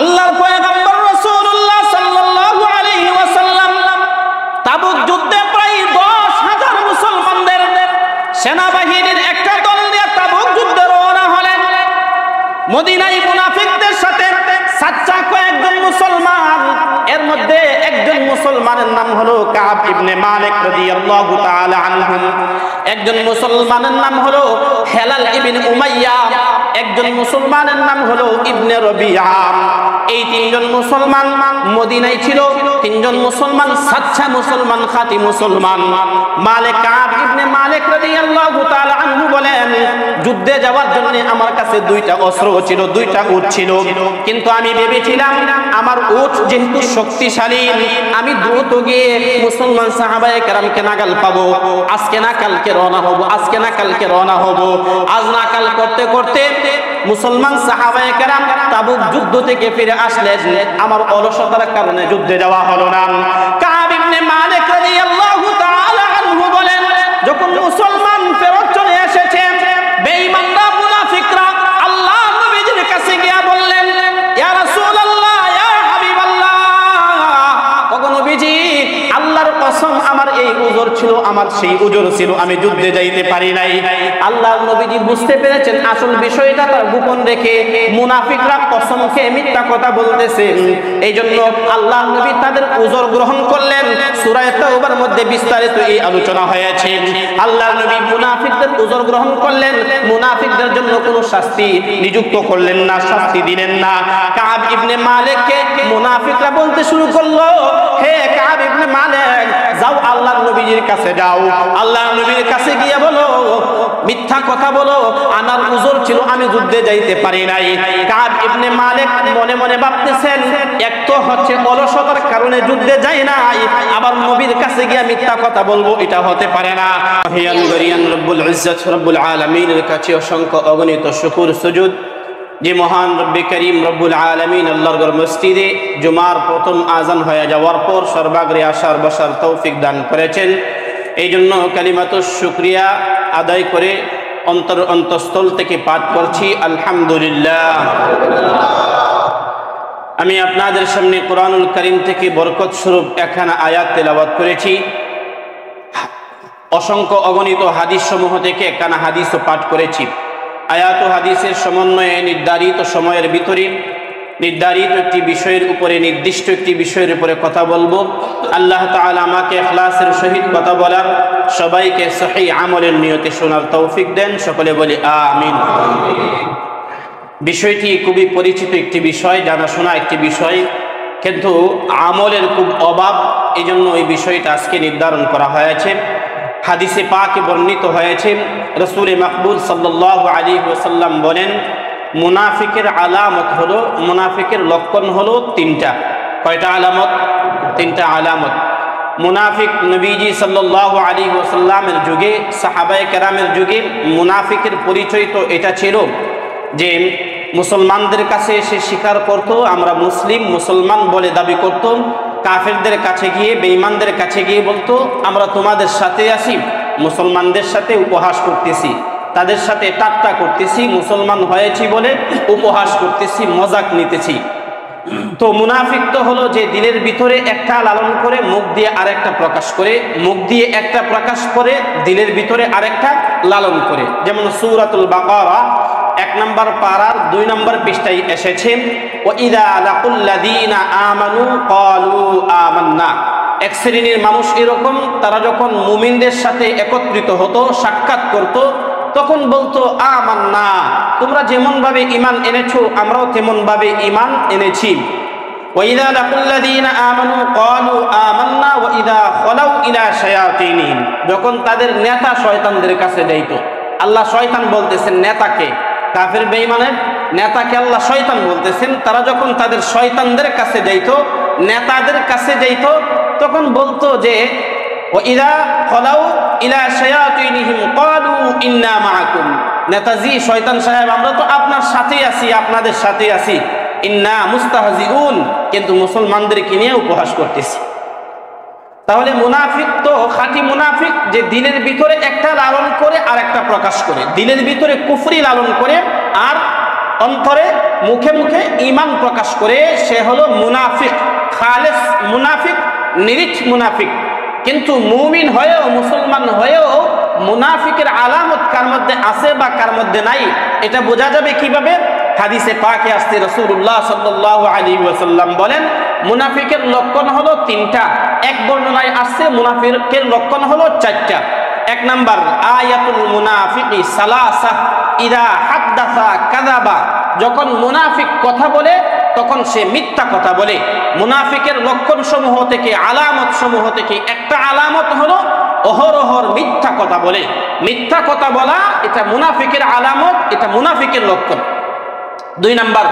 আল্লাহর পয়গম্বর রাসূলুল্লাহ সাল্লাল্লাহু আলাইহি ওয়াসাল্লাম তাবুক যুদ্ধে প্রায় 10,000 মুসলমানদের সেনাবাহিনীর একটা দল নিয়ে তাবুক যুদ্ধে রওনা হলেন। মদিনায় মুনাফিকদের সাথে সাচ্চা কয়েকজন মুসলমান, এর মধ্যে একজন মুসলমানের নাম হলো কাব ইবনে মালিক রাদিয়াল্লাহু তাআলা আনহু, একজন মুসলমানের নাম হলো হেলাল ইবনে উমাইয়া, একজন মুসলমানের নাম হলো ইবনে রবিয়া। এই তিনজন মুসলমান মদিনায় ছিল, তিনজন মুসলমান সাচ্চা মুসলমান, খাঁটি মুসলমান। মালিক কাব ইবনে মালিক রাদিয়াল্লাহু তাআলা আনহু বলেন, যুদ্ধে যাওয়ার জন্য আমার কাছে দুইটা অস্ত্র ছিল, দুইটা উট ছিল, কিন্তু আমি ভেবেছিলাম আমার উট যেহেতু শক্তিশালী, আমি দ্রুত গিয়ে মুসলমান সাহাবায়ে কেরামকে নাগাল পাবো, আজকে না কালকে রওনা হব, আজকে না কালকে রওনা হব। আজ না কাল করতে করতে মুসলমান সাহাবায়ে কেরাম তাবুক যুদ্ধ থেকে ফিরে আসলেন, আমার অলসতার কারণে যুদ্ধে যাওয়া হলো না। কাব ইবনে মালিক রাদিয়াল্লাহু তাআলা আনহু বলেন, যখন মুসলমান ফেরত চলে এসেছে, বেঈমানরা মুনাফিকরা আল্লাহ নবীর কাছে গিয়ে বললেন, ইয়া রাসূলুল্লাহ, ইয়া হাবিবাল্লাহ, ওগো নবীজি, আল্লাহর কসম আমার এই উযর ছিল, আমার সেই উযর ছিল, আমি যুদ্ধে যাইতে পারি নাই। আল্লাহর নবীজি বুঝতে পেরেছেন আসল বিষয়টা তার গোপন রেখে মুনাফিকরা কসম খেয়ে মিথ্যা কথা বলতেছে। এইজন্য আল্লাহর নবী তাদের উযর গ্রহণ করলেন। সূরা তাওবার মধ্যে বিস্তারিত এই আলোচনা হয়েছে। আল্লাহর নবী মুনাফিকদের উযর গ্রহণ করলেন, মুনাফিকদের জন্য কোনো শাস্তি নিযুক্ত করলেন না, শাস্তি দিলেন না। কাব ইবনে মালিককে মুনাফিকরা বলতে শুরু করলো, হে কাব ইবনে মালিক, যাও আল্লাহর নবীর কাছে যাও, আল্লাহর নবীর কাছে গিয়ে বলো, মিথ্যা কথা বলো, আমার উযর ছিল, আমি যুদ্ধে যাইতে পারি নাই। কাব ইবনে মালিক মনে মনে ভাবতেছেন, এক তো হচ্ছে অলসতার কারণে যুদ্ধে যাই নাই, আবার নবীর কাছে গিয়ে মিথ্যা কথা বলবো, এটা হতে পারে না। হিয়াল গরিয়ান রব্বুল ইজ্জত রব্বুল আলামিনের কাছে অসংখ্য অগণিত শুকর সুজুদ, যে মহান রব্বে করিম রব্বুল আলামিন আল্লাহর ঘর মসজিদে জুমার প্রথম আজান হয়ে যাওয়ার পর সর্বাগ্রে আসার বসার তৌফিক দান করেছেন। এই জন্য কালিমাতুশ শুকরিয়া আদায় করে অন্তঃস্থল থেকে পাঠ করছি আলহামদুলিল্লাহ। আমি আপনাদের সামনে কোরআনুল কারীম থেকে বরকত স্বরূপ একখানা আয়াত তেলাওয়াত করেছি। অসংখ্য অগণিত হাদিস সমূহ থেকে একখানা হাদিসও পাঠ করেছি। আয়াত ও হাদিসের সমন্বয়ে নির্ধারিত সময়ের ভিতরে নির্ধারিত একটি বিষয়ের উপরে, নির্দিষ্ট একটি বিষয়ের উপরে কথা বলবো। আল্লাহ তাআলা আমাকে ইখলাসের সহিত কথা বলার, সবাইকে সহিহ আমলের নিয়তে শোনার তৌফিক দেন। সকলে বলি আমিন। বিষয়টি খুবই পরিচিত একটি বিষয়, জানাশোনা একটি বিষয়, কিন্তু আমলের খুব অভাব, এই জন্য এই বিষয়টা আজকে নির্ধারণ করা হয়েছে। হাদিসে পাকে বর্ণিত হয়েছে, রাসূল মাকবুল সাল্লাল্লাহু আলাইহি ওয়াসাল্লাম বলেন, মুনাফিকের আলামত হলো, মুনাফিকের লক্ষণ হলো তিনটা। কয়টা আলামত? তিনটা আলামত। মুনাফিক নবীজি সাল্লাল্লাহু আলাইহি ওয়াসাল্লামের যুগে, সাহাবায়ে কেরামের যুগে মুনাফিকের পরিচয় তো এটা ছিল যে মুসলমানদের কাছে এসে স্বীকার করত, আমরা মুসলিম, মুসলমান বলে দাবি করত। কাফেরদের কাছে গিয়ে, বেঈমানদের কাছে গিয়ে বলতো, আমরা তোমাদের সাথে আছি, মুসলমানদের সাথে উপহাস করতেছি, তাদের সাথে ঠাট্টা করতেছি, মুসলমান হয়েছি বলে উপহাস করতেছি, মজাক নিতেছি। তো মুনাফিক তো হলো যে দিলের ভিতরে একটা লালন করে, মুখ দিয়ে আরেকটা প্রকাশ করে, মুখ দিয়ে একটা প্রকাশ করে, দিলের ভিতরে আরেকটা লালন করে। যেমন সূরাতুল বাকারা 1 নম্বর পারার 2 নম্বর পৃষ্ঠায় এসেছে, ওয়াইদা লাকুল্লাযীনা আমানু ক্বালু আমান্না। এক শ্রেণীর মানুষ এরকম, তারা যখন মুমিনদের সাথে একত্রিত হতো, সাক্ষাৎ করত, তখন বলতো আমান্না, তোমরা যেমন ভাবে ঈমান এনেছো আমরাও তেমন ভাবে ঈমান এনেছি। ওয়াইদা লাকুল্লাযীনা আমানু ক্বালু আমান্না ওয়াইদা খালাউ ইলা শায়াতিনিহিম, যখন তাদের নেতা শয়তানদের কাছে যাইত। আল্লাহ শয়তান বলতেছেন নেতাকে, কাফের বেঈমানের নেতাকে আল্লাহ শয়তান বলতেছেন। তারা যখন তাদের শয়তানদের কাছে যাইত, নেতাদের কাছে যাইত, তখন বলতো যে ওয়াইদা খালাউ ইলা শায়াতিনিহিম ক্বালু ইন্না মাআকুম, নেতাজি শয়তান সাহেব আমরা তো আপনার সাথেই আছি, আপনাদের সাথেই আছি, ইন্না মুস্তাহজিউন, কিন্তু মুসলমানদেরকে নিয়ে উপহাস করতেছি। তাহলে মুনাফিক তো খাঁটি মুনাফিক, যে দিলের ভিতরে একটা লালন করে আর একটা প্রকাশ করে, দিলের ভিতরে কুফরি লালন করে আর অন্তরে মুখে মুখে ঈমান প্রকাশ করে সে হলো মুনাফিক, খালেস মুনাফিক, নিরিঠ মুনাফিক। কিন্তু মুমিন হয়েও, মুসলমান হয়েও মুনাফিকের আলামত কার মধ্যে আছে বা কার মধ্যে নাই এটা বোঝা যাবে কিভাবে? হাদিসে পাকে আসছে রাসূলুল্লাহ সাল্লাল্লাহু আলাইহি ওয়াসাল্লাম বলেন মুনাফিকের লক্ষণ হলো তিনটা। এক বর্ণনায় আসছে মুনাফিকের লক্ষণ হলো চারটা। এক নাম্বার, আয়াতুল মুনাফিকি সালাসা, ইদা হাদ্দাসা কাযাবা, যখন মুনাফিক কথা বলে তখন সে মিথ্যা কথা বলে। মুনাফিকের লক্ষণ সমূহ থেকে, আলামত সমূহ থেকে একটা আলামত হলো অহরহর মিথ্যা কথা বলে। মিথ্যা কথা বলা এটা মুনাফিকের আলামত, এটা মুনাফিকের লক্ষণ। দুই নাম্বার,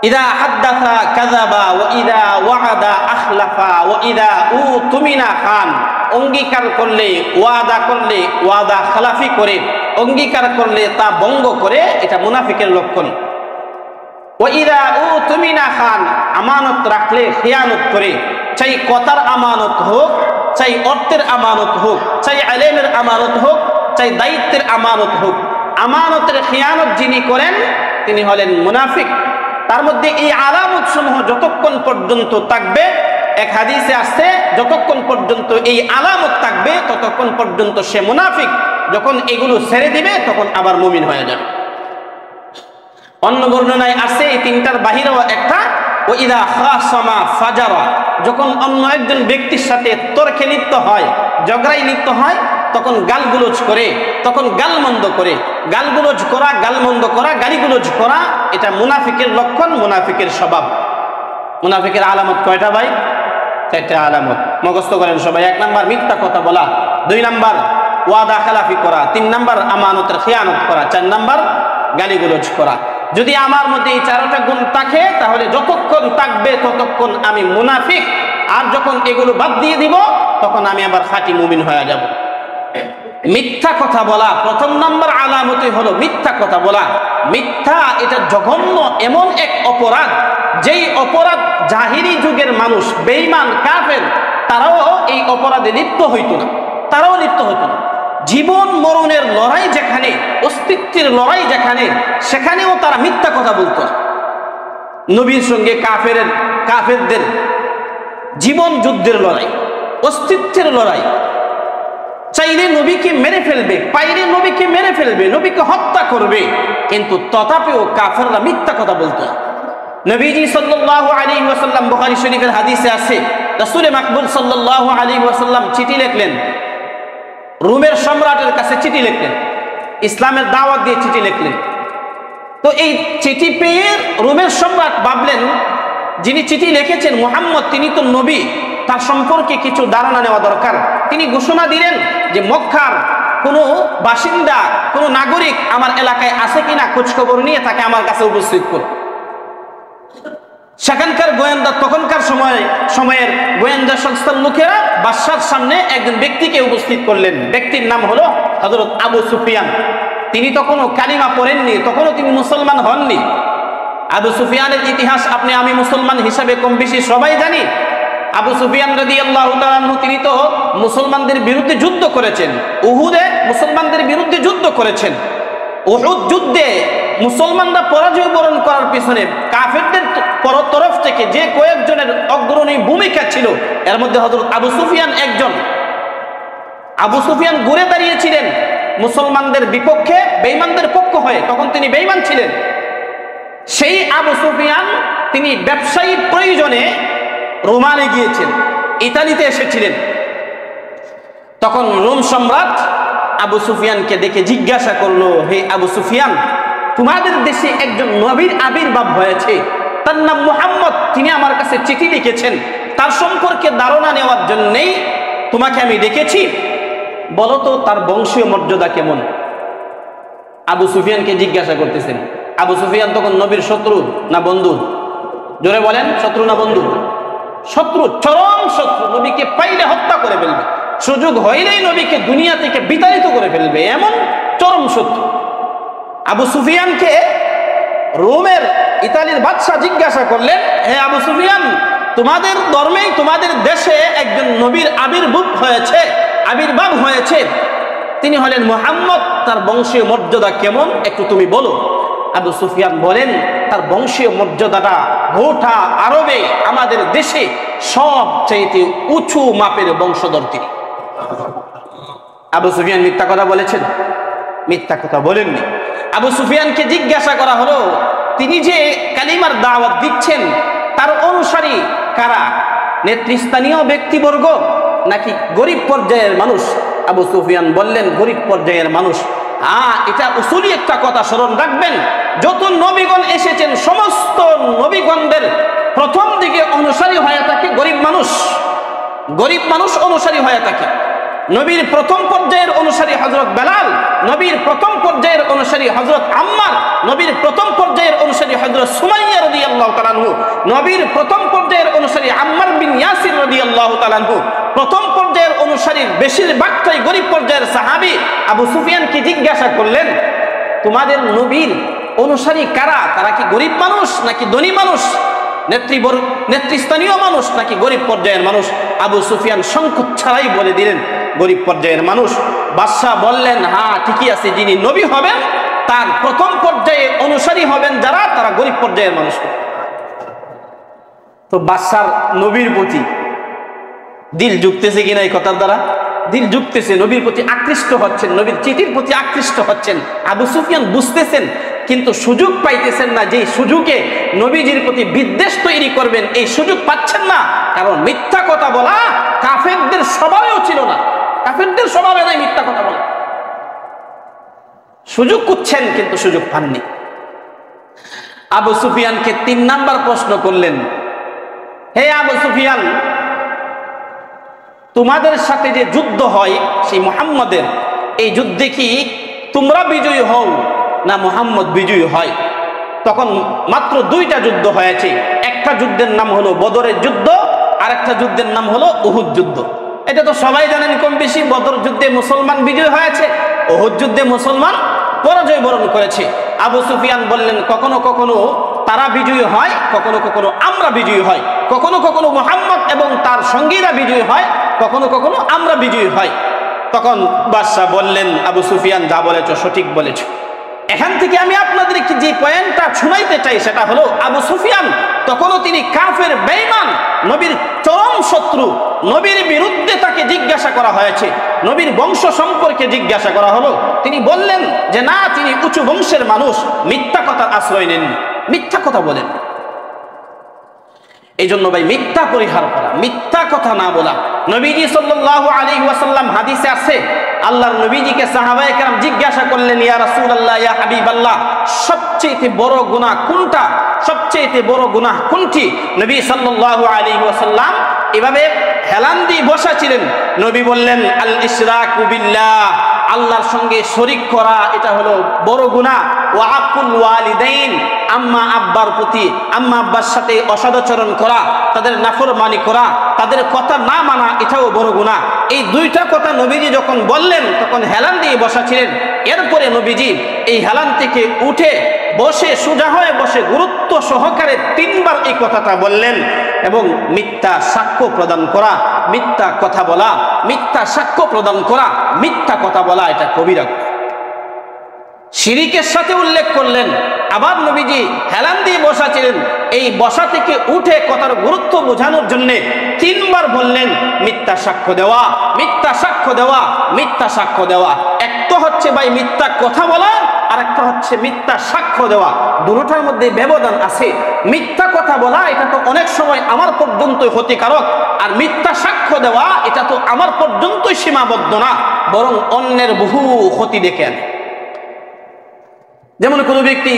ইদা হাদ্দাসা কাযাবা ওয়া ইদা ওয়াআদা আখলাফা ওয়া ইদা উতুমিনা খান, অঙ্গীকার করলে, ওয়াদা করলে ওয়াদা খালাফি করে, অঙ্গীকার করলে তা ভঙ্গ করে, এটা মুনাফিকের লক্ষণ। ওয়া ইদা উতুমিনা খান, আমানত রাখলে খিয়ানত করে, চাই কথার আমানত হোক, চাই অর্থের আমানত হোক, চাই ইলমের আমানত হোক, চাই দায়িত্বের আমানত হোক, আমানতের খিয়ানত যিনি করেন তিনি হলেন মুনাফিক। তার মধ্যে এই আলামত সমূহ যতক্ষণ পর্যন্ত থাকবে, এক হাদিসে আসছে যতক্ষণ পর্যন্ত এই আলামত থাকবে ততক্ষণ পর্যন্ত সে মুনাফিক। যখন এগুলো ছেড়ে দিবে তখন আবার মুমিন হয়ে যাবে। অন্য বর্ণনায় আসছে এই তিনটার বাহিরেও একটা, ওয়া ইদা খাসামা ফাজারা, যখন অন্য একজন ব্যক্তির সাথে তর্কে লিপ্ত হয়, ঝগড়ায় লিপ্ত হয়, তখন গালগুলোজ করে, তখন গালমন্দ করে। গালগুলোজ করা, গালমন্দ করা, গালিগুলোজ করা এটা মুনাফিকের লক্ষণ, মুনাফিকের স্বভাব। মুনাফিকের আলামত কয়টা ভাই? চারটা আলামত, মুখস্থ করেন সবাই। এক নাম্বার মিথ্যা কথা বলা, দুই নাম্বার ওয়াদা খালাফি করা, তিন নাম্বার আমানতের খিয়ানত করা, চার নাম্বার গালিগুলোজ করা। যদি আমার মধ্যে এই চারটা গুণ থাকে তাহলে যতক্ষণ থাকবে ততক্ষণ আমি মুনাফিক, আর যখন এগুলো বাদ দিয়ে দিব তখন আমি আবার খাঁটি মুমিন হয়ে যাব। মিথ্যা কথা বলা প্রথম নাম্বার আলামতই হলো মিথ্যা কথা বলা। মিথ্যা এটা জঘন্য এমন এক অপরাধ, যেই অপরাধ জাহিরি যুগের মানুষ, বেঈমান কাফের, তারাও এই অপরাধে লিপ্ত হইতো না, তারাও লিপ্ত হইতো না। জীবন মরণের লড়াই যেখানে, অস্তিত্বের লড়াই যেখানে, সেখানেও তারা মিথ্যা কথা বলতো না। নবীর সঙ্গে কাফেরদের জীবন যুদ্ধের লড়াই, অস্তিত্বের লড়াই। চাইলে নবীকে মেরে ফেলবে, পাইলে নবীকে মেরে ফেলবে, নবীকে হত্যা করবে, কিন্তু তথাপিও কাফেররা মিথ্যা কথা বলতো না। নবীজি সাল্লাল্লাহু আলাইহি ওয়াসাল্লাম, বুখারী শরীফের হাদিসে আছে, রাসূল মাকবুল সাল্লাল্লাহু আলাইহি ওয়াসাল্লাম চিঠি লিখলেন, রোমের সম্রাটের কাছে চিঠি লিখলেন, ইসলামের দাওয়াত দিয়ে চিঠি লিখলেন। তো এই চিঠি পেয়ে রোমের সম্রাট ভাবলেন যিনি চিঠি লিখেছেন মুহাম্মদ, তিনি তো নবী, তার সম্পর্কে কিছু ধারণা নেওয়া দরকার। তিনি ঘোষণা দিলেন যে মক্কার কোনো বাসিন্দা, কোনো নাগরিক আমার এলাকায় আছে কিনা খোঁজখবর নিয়ে তাকে আমার কাছে উপস্থিত করুন। সেখানকার গোয়েন্দা, তখনকার সময়ের গোয়েন্দা সংস্থার লোকেরা বাদশার সামনে একজন ব্যক্তিকে উপস্থিত করলেন। ব্যক্তির নাম হলো হযরত আবু সুফিয়ান। তিনি তখনও কালিমা পড়েননি, তখনও তিনি মুসলমান হননি। আবু সুফিয়ানের ইতিহাস আপনি আমি মুসলমান হিসাবে কম বেশি সবাই জানি। আবু সুফিয়ান রাদিয়াল্লাহু তাআলা আনহু তিনি তো মুসলমানদের বিরুদ্ধে যুদ্ধ করেছেন, উহুদে মুসলমানদের বিরুদ্ধে যুদ্ধ করেছেন। উহুদ যুদ্ধে মুসলমানরা পরাজয় বরণ করার পিছনে কাফেরদের তরফ থেকে যে কয়েকজনের অগ্রণী ভূমিকা ছিল, এর মধ্যে হযরত আবু সুফিয়ান একজন। আবু সুফিয়ান ঘুরে দাঁড়িয়েছিলেন মুসলমানদের বিপক্ষে, বেঈমানদের পক্ষ হয়ে, তখন তিনি বেঈমান ছিলেন। সেই আবু সুফিয়ান তিনি ব্যবসায়ী প্রয়োজনে রোমানে গিয়েছেন, ইতালিতে এসেছিলেন। তখন রোম সম্রাট আবু সুফিয়ানকে দেখে জিজ্ঞাসা করলো, হে আবু সুফিয়ান, তোমাদের দেশে একজন নবীর আবির্ভাব হয়েছে, তার নাম মুহাম্মদ, তিনি আমার কাছে চিঠি লিখেছেন, তার সম্পর্কে ধারণা নেওয়ার জন্যই তোমাকে আমি ডেকেছি, বলো তো তার বংশীয় মর্যাদা কেমন? আবু সুফিয়ানকে জিজ্ঞাসা করতেছেন। আবু সুফিয়ান তখন নবীর শত্রু না বন্ধু? জোরে বলেন, শত্রু না বন্ধু? শত্রু, চরম শত্রু। নবীকে পাইলে হত্যা করে ফেলবে, সুযোগ হইলেই নবীকে দুনিয়া থেকে বিতাড়িত করে ফেলবে, এমন চরম শত্রু। আবু সুফিয়ানকে রোমের, ইতালির বাদশা জিজ্ঞাসা করলেন, হে আবু সুফিয়ান, তোমাদের ধর্মেই, তোমাদের দেশে একজন নবীর আবির্ভাব হয়েছে, তিনি হলেন মুহাম্মদ, তার বংশীয় মর্যাদা কেমন একটু তুমি বলো। আবু সুফিয়ান বলেন তার বংশীয় মর্যাদাটা গোটা আরবে আমাদের দেশে সবচাইতে উঁচু মাপের বংশধর তিনি। আবু সুফিয়ান মিথ্যা কথা বলেছেন? মিথ্যা কথা বলেননি। আবু সুফিয়ানকে জিজ্ঞাসা করা হলো তিনি যে কালিমার দাওয়াত দিচ্ছেন তার অনুসারী কারা, নেতৃস্থানীয় ব্যক্তিবর্গ নাকি গরিব পর্যায়ের মানুষ? আবু সুফিয়ান বললেন গরিব পর্যায়ের মানুষ। এটা উসুলি একটা কথা স্মরণ রাখবেন, যত নবীগণ এসেছেন সমস্ত নবীগণদের প্রথম দিকে অনুসারী হয়ে থাকে গরিব মানুষ। গরিব মানুষ অনুসারী হয়ে থাকে। নবীর প্রথম পর্যায়ের অনুসারী হযরত বেলাল, নবীর প্রথম পর্যায়ের অনুসারী হযরত আম্মার, নবীর প্রথম পর্যায়ের অনুসারী হযরত সুমাইয়া রাদিয়াল্লাহু তাআলা আনহু, নবীর প্রথম পর্যায়ের অনুসারী আম্মার বিন ইয়াসির রাদিয়াল্লাহু তাআলা আনহু। প্রথম পর্যায়ের অনুসারীর বেশিরভাগটাই গরিব পর্যায়ের সাহাবী। আবু সুফিয়ানকে জিজ্ঞাসা করলেন তোমাদের নবীর অনুসারী কারা? তারা কি গরিব মানুষ নাকি ধনী মানুষ, নেতৃস্থানীয় মানুষ নাকি গরিব পর্যায়ের মানুষ? আবু সুফিয়ান সংকোচ ছাড়াই বলে দিলেন গরিব পর্যায়ের মানুষ। বাদশাহ বললেন হ্যাঁ ঠিকই আছে, যিনি নবী হবেন তার প্রথম পর্যায়ে অনুসারী হবেন যারা, তারা গরিব পর্যায়ের মানুষ। তো বাদশার নবীর প্রতি দিল যুক্তেছে কিনা এই কথার দ্বারা? দিল যুক্তেছে, নবীর প্রতি আকৃষ্ট হচ্ছেন, নবীর চিঠির প্রতি আকৃষ্ট হচ্ছেন। আবু সুফিয়ান বুঝতেছেন কিন্তু সুযোগ পাইতেছেন না, যে সুযোগে নবীজির প্রতি বিদ্বেষ তৈরি করবেন এই সুযোগ পাচ্ছেন না। কারণ মিথ্যা কথা বলা কাফেরদের স্বভাবেও ছিল না, কাফেরদের স্বভাবে নাই মিথ্যা কথা বলা। সুযোগ খুঁজছেন কিন্তু সুযোগ পাননি। আবু সুফিয়ানকে 3 নাম্বার প্রশ্ন করলেন, হে আবু সুফিয়ান, তোমাদের সাথে যে যুদ্ধ হয় সেই মুহাম্মদের, এই যুদ্ধে কি তোমরা বিজয়ী হও না মুহাম্মদ বিজয়ী হয়? তখন মাত্র 2টা যুদ্ধ হয়েছে। একটা যুদ্ধের নাম হলো বদরের যুদ্ধ, আর একটা যুদ্ধের নাম হলো উহুদ যুদ্ধ। এটা তো সবাই জানেন কম বেশি। বদর যুদ্ধে মুসলমান বিজয় হয়েছে, উহুদ যুদ্ধে মুসলমান পরাজয় বরণ করেছে। আবু সুফিয়ান বললেন কখনো কখনো তারা বিজয়ী হয়, কখনো কখনো আমরা বিজয়ী হয়, কখনো কখনো মুহাম্মদ এবং তার সঙ্গীরা বিজয়ী হয়, কখনো কখনো আমরা বিজয়ী হয়। তখন বাদশাহ বললেন আবু সুফিয়ান যা বলেছ সঠিক বলেছ। এখান থেকে আমি আপনাদেরকে যে পয়েন্টটা শোনাইতে চাই সেটা হলো আবু সুফিয়ান তখনও তিনি কাফের বেঈমান, নবীর চরম শত্রু। নবীর বিরুদ্ধে তাকে জিজ্ঞাসা করা হয়েছে, নবীর বংশ সম্পর্কে জিজ্ঞাসা করা হলো, তিনি বললেন যে না, তিনি উঁচু বংশের মানুষ, মিথ্যা কথার আশ্রয় নেননি, মিথ্যা কথা বলেন। এই জন্য ভাই মিথ্যা পরিহার করা, মিথ্যা কথা না বলা। নবীজি সাল্লাল্লাহু আলাইহি ওয়াসাল্লাম হাদিসে আছে, আল্লাহর নবীজিকে সাহাবায়ে কেরাম জিজ্ঞাসা করলেন ইয়া রাসূলুল্লাহ, ইয়া হাবিবাল্লাহ, সবচেয়ে বড় গুনাহ কোনটা, সবচেয়ে বড় গুনাহ কোনটি? নবী সাল্লাল্লাহু আলাইহি ওয়াসাল্লাম এভাবে হেলান দিয়ে বসা ছিলেন। নবী বললেন আল ইশরাকু বিল্লাহ, আল্লাহর সঙ্গে শরীক করা, এটা হলো বড় গুনাহ। ওয়া আকুল ওয়ালিদাইন, আম্মা আব্বার প্রতি, আম্মা আব্বার সাথে অসদাচরণ করা, তাদের নাফরমানি করা, তাদের কথা না মানা, এটাও বড় গুনাহ। এই 2টা কথা নবীজি যখন বললেন তখন হেলান দিয়ে বসা ছিলেন। এরপরে নবীজি এই হেলান থেকে উঠে বসে, সোজা হয়ে বসে গুরুত্ব সহকারে 3বার এই কথাটা বললেন। এবং মিথ্যা সাক্ষ্য প্রদান করা, মিথ্যা কথা বলা, মিথ্যা সাক্ষ্য প্রদান করা, মিথ্যা কথা বলা, এটা কবিরা গুনাহ। শিরিকের সাথে উল্লেখ করলেন। আবার নবীজি হেলান দিয়ে বসা ছিলেন, এই বসা থেকে উঠে কথার গুরুত্ব বোঝানোর জন্য 3বার বললেন মিথ্যা সাক্ষ্য দেওয়া, মিথ্যা সাক্ষ্য দেওয়া, মিথ্যা সাক্ষ্য দেওয়া। একটা হচ্ছে ভাই মিথ্যা কথা বলা, আর একটা হচ্ছে মিথ্যা সাক্ষ্য দেওয়া। দুটোটার মধ্যে ব্যবধান আছে। মিথ্যা কথা বলা এটা তো অনেক সময় আমার পর্যন্তই ক্ষতিকারক, আর মিথ্যা সাক্ষ্য দেওয়া এটা তো আমার পর্যন্তই সীমাবদ্ধ না, বরং অন্যের বহু ক্ষতি ডেকে আনে। যেমন কোনো ব্যক্তি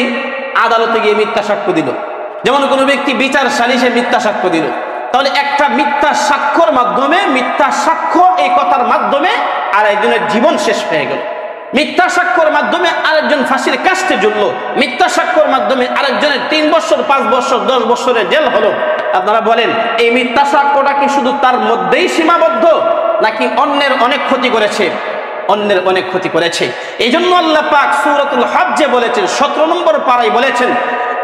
আদালতে গিয়ে মিথ্যা সাক্ষ্য দিল, যেমন কোনো ব্যক্তি বিচার সালিশে মিথ্যা সাক্ষ্য দিল, তাহলে একটা মিথ্যা সাক্ষ্যর মাধ্যমে, মিথ্যা সাক্ষ্য এই কথার মাধ্যমে আরেকজনের জীবন শেষ হয়ে গেল। মিথ্যা সাক্ষ্যর মাধ্যমে আরেকজন ফাঁসির কাস্টে ঝুললো, মিথ্যা সাক্ষ্যর মাধ্যমে আরেকজনের 3 বছর, 5 বছর, 10 বছরের জেল হলো। আপনারা বলেন এই মিথ্যা সাক্ষ্যটা কি শুধু তার মধ্যেই সীমাবদ্ধ, নাকি অন্যের অনেক ক্ষতি করেছে? অন্যের অনেক ক্ষতি করেছে। এই জন্য আল্লাহ পাক সূরাতুল হজ্জে বলেছেন, 17 নম্বর পারায় বলেছেন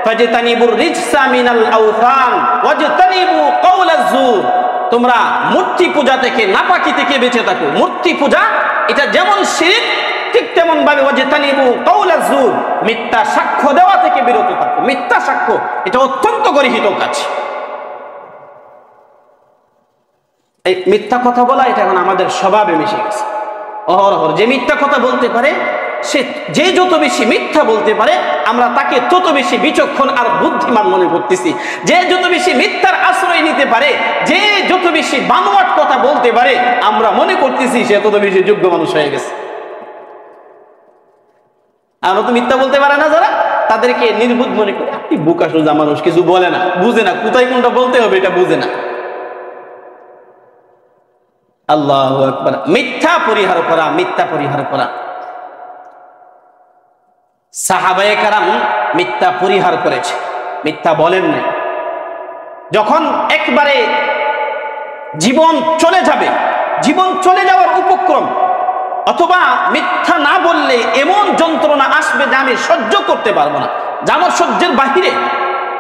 ফাজতানিবুর রিজসা মিনাল আওথান ওয়াজতানিবু কাওলাজ জুর, তোমরা মূর্তি পূজা থেকে, নাপাকি থেকে বেঁচে থাকো। মূর্তি পূজা এটা যেমন শিরক, ঠিক ঠিক তেমন ভাবে ওয়াজতানিবু কাউলাজ জুর, মিথ্যা সাক্ষ্য দেওয়া থেকে বিরত থাকো। মিথ্যা সাক্ষ্য এটা অত্যন্ত গর্হিত কাজ। এই মিথ্যা কথা বলা এটা এখন আমাদের স্বভাবে মিশে গেছে। অহরহ যে মিথ্যা কথা বলতে পারে, সে যে যত বেশি মিথ্যা বলতে পারে আমরা তাকে তত বেশি বিচক্ষণ আর বুদ্ধিমান মনে করতেছি। যে যত বেশি মিথ্যার আশ্রয় নিতে পারে, যে যত বেশি বানোয়াট কথা বলতে পারে, আমরা মনে করতেছি সে তত বেশি যোগ্য মানুষ হয়ে গেছে। আমরা তো মিথ্যা বলতে পারে না যারা, তাদেরকে নির্বুদ্ধ মনে করি, আপনি বোকা সোজা মানুষ, কিছু বলে না, বুঝে না, কোথায় কোনটা বলতে হবে এটা বুঝে না। আল্লাহু আকবার। মিথ্যা পরিহার করা, মিথ্যা পরিহার করা। সাহাবায়ে কেরাম মিথ্যা পরিহার করেছে, মিথ্যা বলেন না। যখন একবারে জীবন চলে যাবে, জীবন চলে যাওয়ার উপক্রম, অথবা মিথ্যা না বললে এমন যন্ত্রণা আসবে যে আমি সহ্য করতে পারবো না, যা আমার সহ্যের বাহিরে,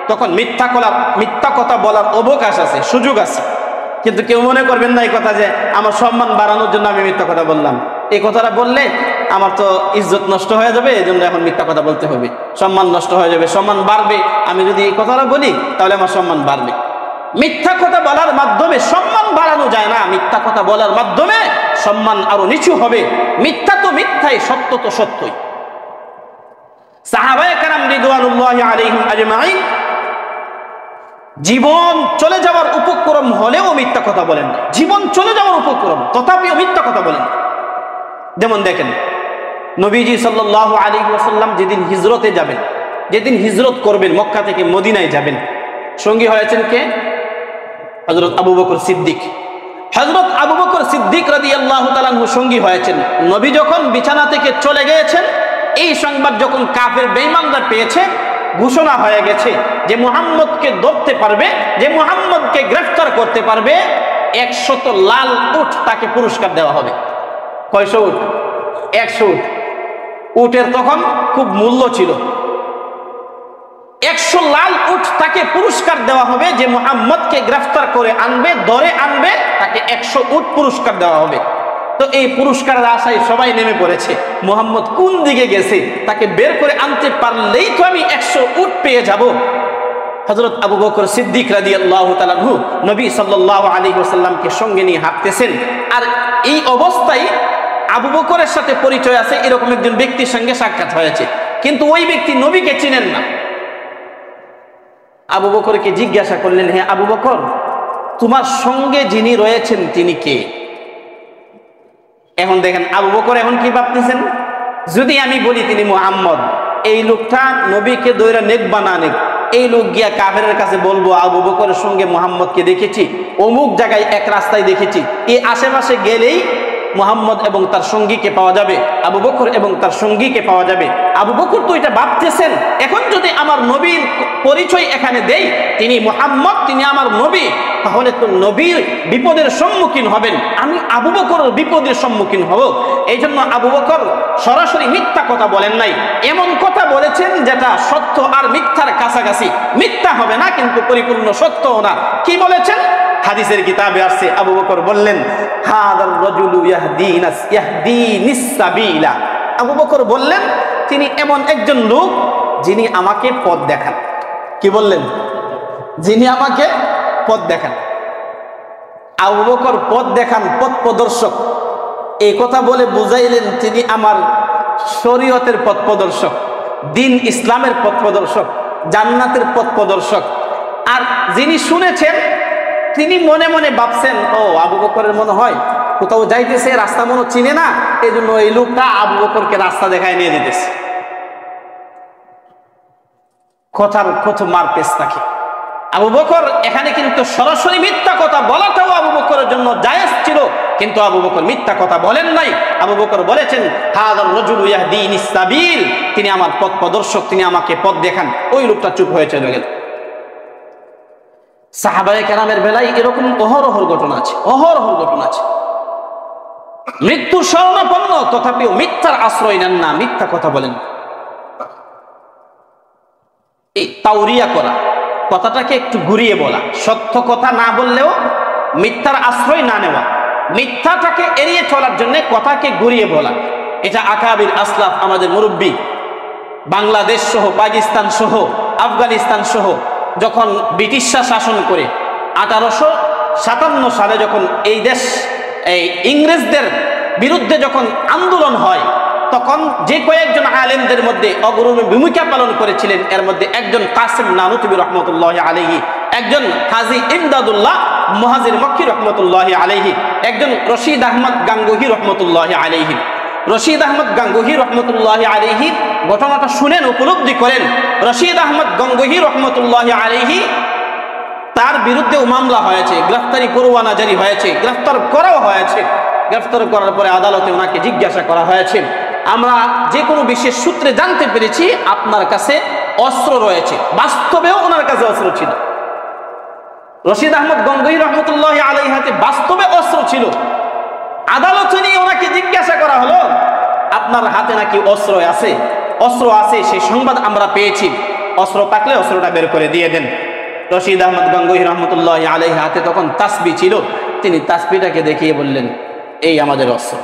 তখন মিথ্যা কথা বলার অবকাশ আছে, সুযোগ আছে। কিন্তু কেউ মনে করবেন না এই কথা যে আমার সম্মান বাড়ানোর জন্য আমি মিথ্যা কথা বললাম। এই কথাটা বললে আমার তো ইজ্জত নষ্ট হয়ে যাবে, এই জন্য এখন মিথ্যা কথা বলতে হবে, সম্মান নষ্ট হয়ে যাবে, সম্মান বাড়বে, আমি যদি এই কথাটা বলি তাহলে আমার সম্মান বাড়বে। মিথ্যা কথা বলার মাধ্যমে সম্মান বাড়ানো যায় না, মিথ্যা কথা বলার মাধ্যমে সম্মান আরো নিচু হবে। মিথ্যা তো মিথ্যাই, সত্য তো সত্যই। সাহাবায়ে কেরাম রিদওয়ানুল্লাহি আলাইহিম আজমাইন জীবন চলে যাওয়ার উপক্রম হলেও মিথ্যা কথা বলেন না। জীবন চলে যাওয়ার উপক্রম তথাপিও মিথ্যা কথা বলেন। যেমন দেখেন নবীজি সাল্লাল্লাহু আলাইহি ওয়াসাল্লাম যেদিন হিজরতে যাবেন, যেদিন হিজরত করবেন, মক্কা থেকে মদিনায় যাবেন, সঙ্গী হয়েছেন কে? হযরত আবু বকর সিদ্দিক। হযরত আবু বকর সিদ্দিক রাদিয়াল্লাহু তাআলা আনহু সঙ্গী হয়েছেন। নবী যখন বিছানা থেকে চলে গিয়েছেন, এই সংবাদ যখন কাফের বেঈমানরা পেয়েছে, ঘোষণা হয়ে গেছে যে মুহাম্মদকে ধরতে পারবে, যে মুহাম্মদকে গ্রেফতার করতে পারবে, 100 লাল উট তাকে পুরস্কার দেওয়া হবে। কয়শো উট? 100 উট। উটের তখন খুব মূল্য ছিল। 100 লাল উট তাকে পুরস্কার দেওয়া হবে, যে মুহাম্মদকে গ্রেফতার করে আনবে, ধরে আনবে, তাকে 100 উট পুরস্কার দেওয়া হবে। তো এই পুরস্কারের আশায় সবাই নেমে পড়েছে, মুহাম্মদ কোন দিকে গেছে, তাকে বের করে আনতে পারলেই তো আমি 100 উট পেয়ে যাব। হযরত আবু বকর সিদ্দিক রাদিয়াল্লাহু তাআলা আনহু নবী সাল্লাল্লাহু আলাইহি ওয়াসাল্লামকে সঙ্গে নিয়ে হাঁটতেছেন। আর এই অবস্থায় আবু বকরের সাথে পরিচয় আছে এরকম একজন ব্যক্তির সঙ্গে সাক্ষাৎ হয়েছে, কিন্তু ওই ব্যক্তি নবীকে চিনেন না। আবু বকরকে জিজ্ঞাসা করলেন, হে আবু বকর, তোমার সঙ্গে যিনি রয়েছেন তিনি কে? এখন দেখেন আবু বকর এখন কি ভাবতেছেন, যদি আমি বলি তিনি মুহাম্মদ, এই লোকটা নবীকে দৈরা নেক বানা নেক, এই লোক গিয়া কাফেরের কাছে বলবো আবু বকরের সঙ্গে মুহাম্মদকে দেখেছি, অমুক জায়গায় এক রাস্তায় দেখেছি, এই আশেপাশে গেলেই মুহাম্মদ এবং তার সঙ্গীকে পাওয়া যাবে, আবু বকর এবং তার সঙ্গীকে পাওয়া যাবে। আবু বকর তো এটা ভাবতেছেন, এখন যদি আমার নবীর পরিচয় এখানে দেই, তিনি মুহাম্মদ, তিনি আমার নবী, তাহলে তো নবীর বিপদের সম্মুখীন হবেন, আমি আবু বকরের বিপদের সম্মুখীন হব। এই জন্য আবু বকর সরাসরি মিথ্যা কথা বলেন নাই, এমন কথা বলেছেন যেটা সত্য আর মিথ্যার কাছাকাছি। মিথ্যা হবে না কিন্তু পরিপূর্ণ সত্যও না। কি বলেছেন? হাদিসের কিতাবে আসছে, আবু বকর বললেন, হাদার রাজুলু ইয়াহদিনিস সাবিলা। আবু বকর বললেন, তিনি এমন একজন লোক যিনি আমাকে পথ দেখান। কি বললেন? যিনি আমাকে পথ দেখান। আবু বকর পথ দেখান, পথ প্রদর্শক, এই কথা বলে বুঝাইলেন তিনি আমার শরীয়তের পথ প্রদর্শক, দিন ইসলামের পথ প্রদর্শক, জান্নাতের পথ প্রদর্শক। আর যিনি শুনেছেন তিনি মনে মনে ভাবছেন, ও আবু বকরের মনে হয় কোথাও যাইতেছে, রাস্তা মনে চিনে না, এই জন্য এই লোকটা আবু বকরকে রাস্তা দেখায় নিয়ে যেতেছে। কথার কত মারপেচ থাকে। আবু বকর এখানে কিন্তু সরাসরি মিথ্যা কথা বলাটাও আবু বকরের জন্য জায়েজ ছিল, কিন্তু আবু বকর মিথ্যা কথা বলেন নাই। আবু বকর বলেছেন, হাদার রাজুলু ইয়াহদিনিস সাবিল, তিনি আমার পথ প্রদর্শক, তিনি আমাকে পথ দেখান। ওই লোকটা চুপ হয়ে চলে গেল। সাহাবায়ে কেরামের বেলায় এরকম অহরহ ঘটনা আছে, অহরহ ঘটনা আছে। মৃত্যুর শরণাপন্ন, তথাপিও মিথ্যার আশ্রয় নেন না, মিথ্যা কথা বলেন। এই তাওরিয়া করা, কথাটাকে একটু ঘুরিয়ে বলা, সত্য কথা না বললেও মিথ্যার আশ্রয় না নেওয়া, মিথ্যাটাকে এড়িয়ে চলার জন্য কথাকে ঘুরিয়ে বলা, এটা আকাবির আসলাফ আমাদের মুরব্বী বাংলাদেশ সহ পাকিস্তান সহ আফগানিস্তান সহ যখন ব্রিটিশরা শাসন করে 1857 সালে যখন এই দেশ এই ইংরেজদের বিরুদ্ধে যখন আন্দোলন হয়, তখন যে কয়েকজন আলেমদের মধ্যে অগ্রণী ভূমিকা পালন করেছিলেন এর মধ্যে একজন কাসিম নানুতুবি রহমতুল্লাহ আলাইহি, একজন হাজী ইমদাদুল্লাহ মুহাজির মক্কি রহমতুল্লাহ আলাইহি, একজন রশিদ আহমদ গাঙ্গুহি রহমতুল্লাহ আলাইহি। রশিদ আহমদ গাঙ্গুহি রহমতুল্লাহ আলাইহি ঘটনাটা শুনেন, উপলব্ধি করেন। রশিদ আহমদ গাঙ্গুহি রহমতুল্লাহ আলাইহি তার বিরুদ্ধেও মামলা হয়েছে, গ্রেফতারি পরোয়ানা জারি হয়েছে, গ্রেফতার করাও হয়েছে। গ্রেফতার করার পরে আদালতে ওনাকে জিজ্ঞাসা করা হয়েছে, আমরা যে কোনো বিশেষ সূত্রে জানতে পেরেছি আপনার কাছে অস্ত্র রয়েছে। বাস্তবেও ওনার কাছে অস্ত্র ছিল। রশিদ আহমদ গঙ্গুহি রহমতুল্লাহ আলাইহি হাতে বাস্তবে অস্ত্র ছিল। আদালতে নিয়ে ওনাকে জিজ্ঞাসা করা হলো, আপনার হাতে নাকি অস্ত্র আছে? অস্ত্র আছে, সেই সংবাদ আমরা পেয়েছি, অস্ত্র থাকলে অস্ত্রটা বের করে দিয়ে দেন। রশিদ আহমদ গঙ্গুহি রহমতুল্লাহ আলাইহি হাতে তখন তাসবি ছিল, তিনি তাসবিটাকে দেখিয়ে বললেন, এই আমাদের অস্ত্র,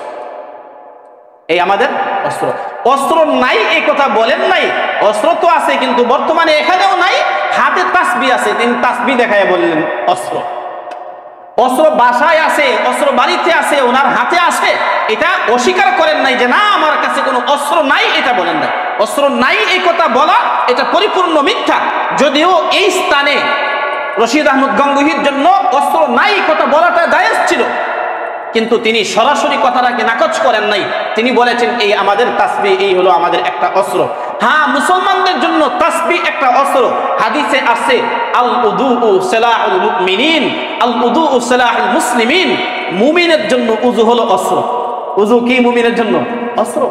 এই আমাদের অস্ত্র। অস্ত্র নাই এই কথা বলেন নাই, অস্ত্র তো আছে কিন্তু বর্তমানে এখানেও নাই, হাতে তাসবি আছে। তিনি তাসবি দেখায় বললেন অস্ত্র। অস্ত্র বাসায় আছে, অস্ত্র বাড়িতে আছে, ওনার হাতে আছে, এটা অস্বীকার করেন নাই যে না আমার কাছে কোনো অস্ত্র নাই, এটা বলেন নাই। অস্ত্র নাই এই কথা বলা এটা পরিপূর্ণ মিথ্যা। যদিও এই স্থানে রশিদ আহমদ গঙ্গুহির জন্য অস্ত্র নাই কথা বলাটা জায়েজ ছিল, কিন্তু তিনি সরাসরি কথাটাকে নাকচ করেন নাই। তিনি বলেছেন এই আমাদের তাসবিহ, এই হলো আমাদের একটা অস্ত্র। হ্যাঁ, মুসলমানদের জন্য তাসবিহ একটা অস্ত্র। হাদিসে আছে আল উযু সিলাহুল মুমিনিন, আল উযু সিলাহুল মুসলিমিন। মুমিনের জন্য উযু হলো অস্ত্র। উযু কি মুমিনের জন্য? অস্ত্র।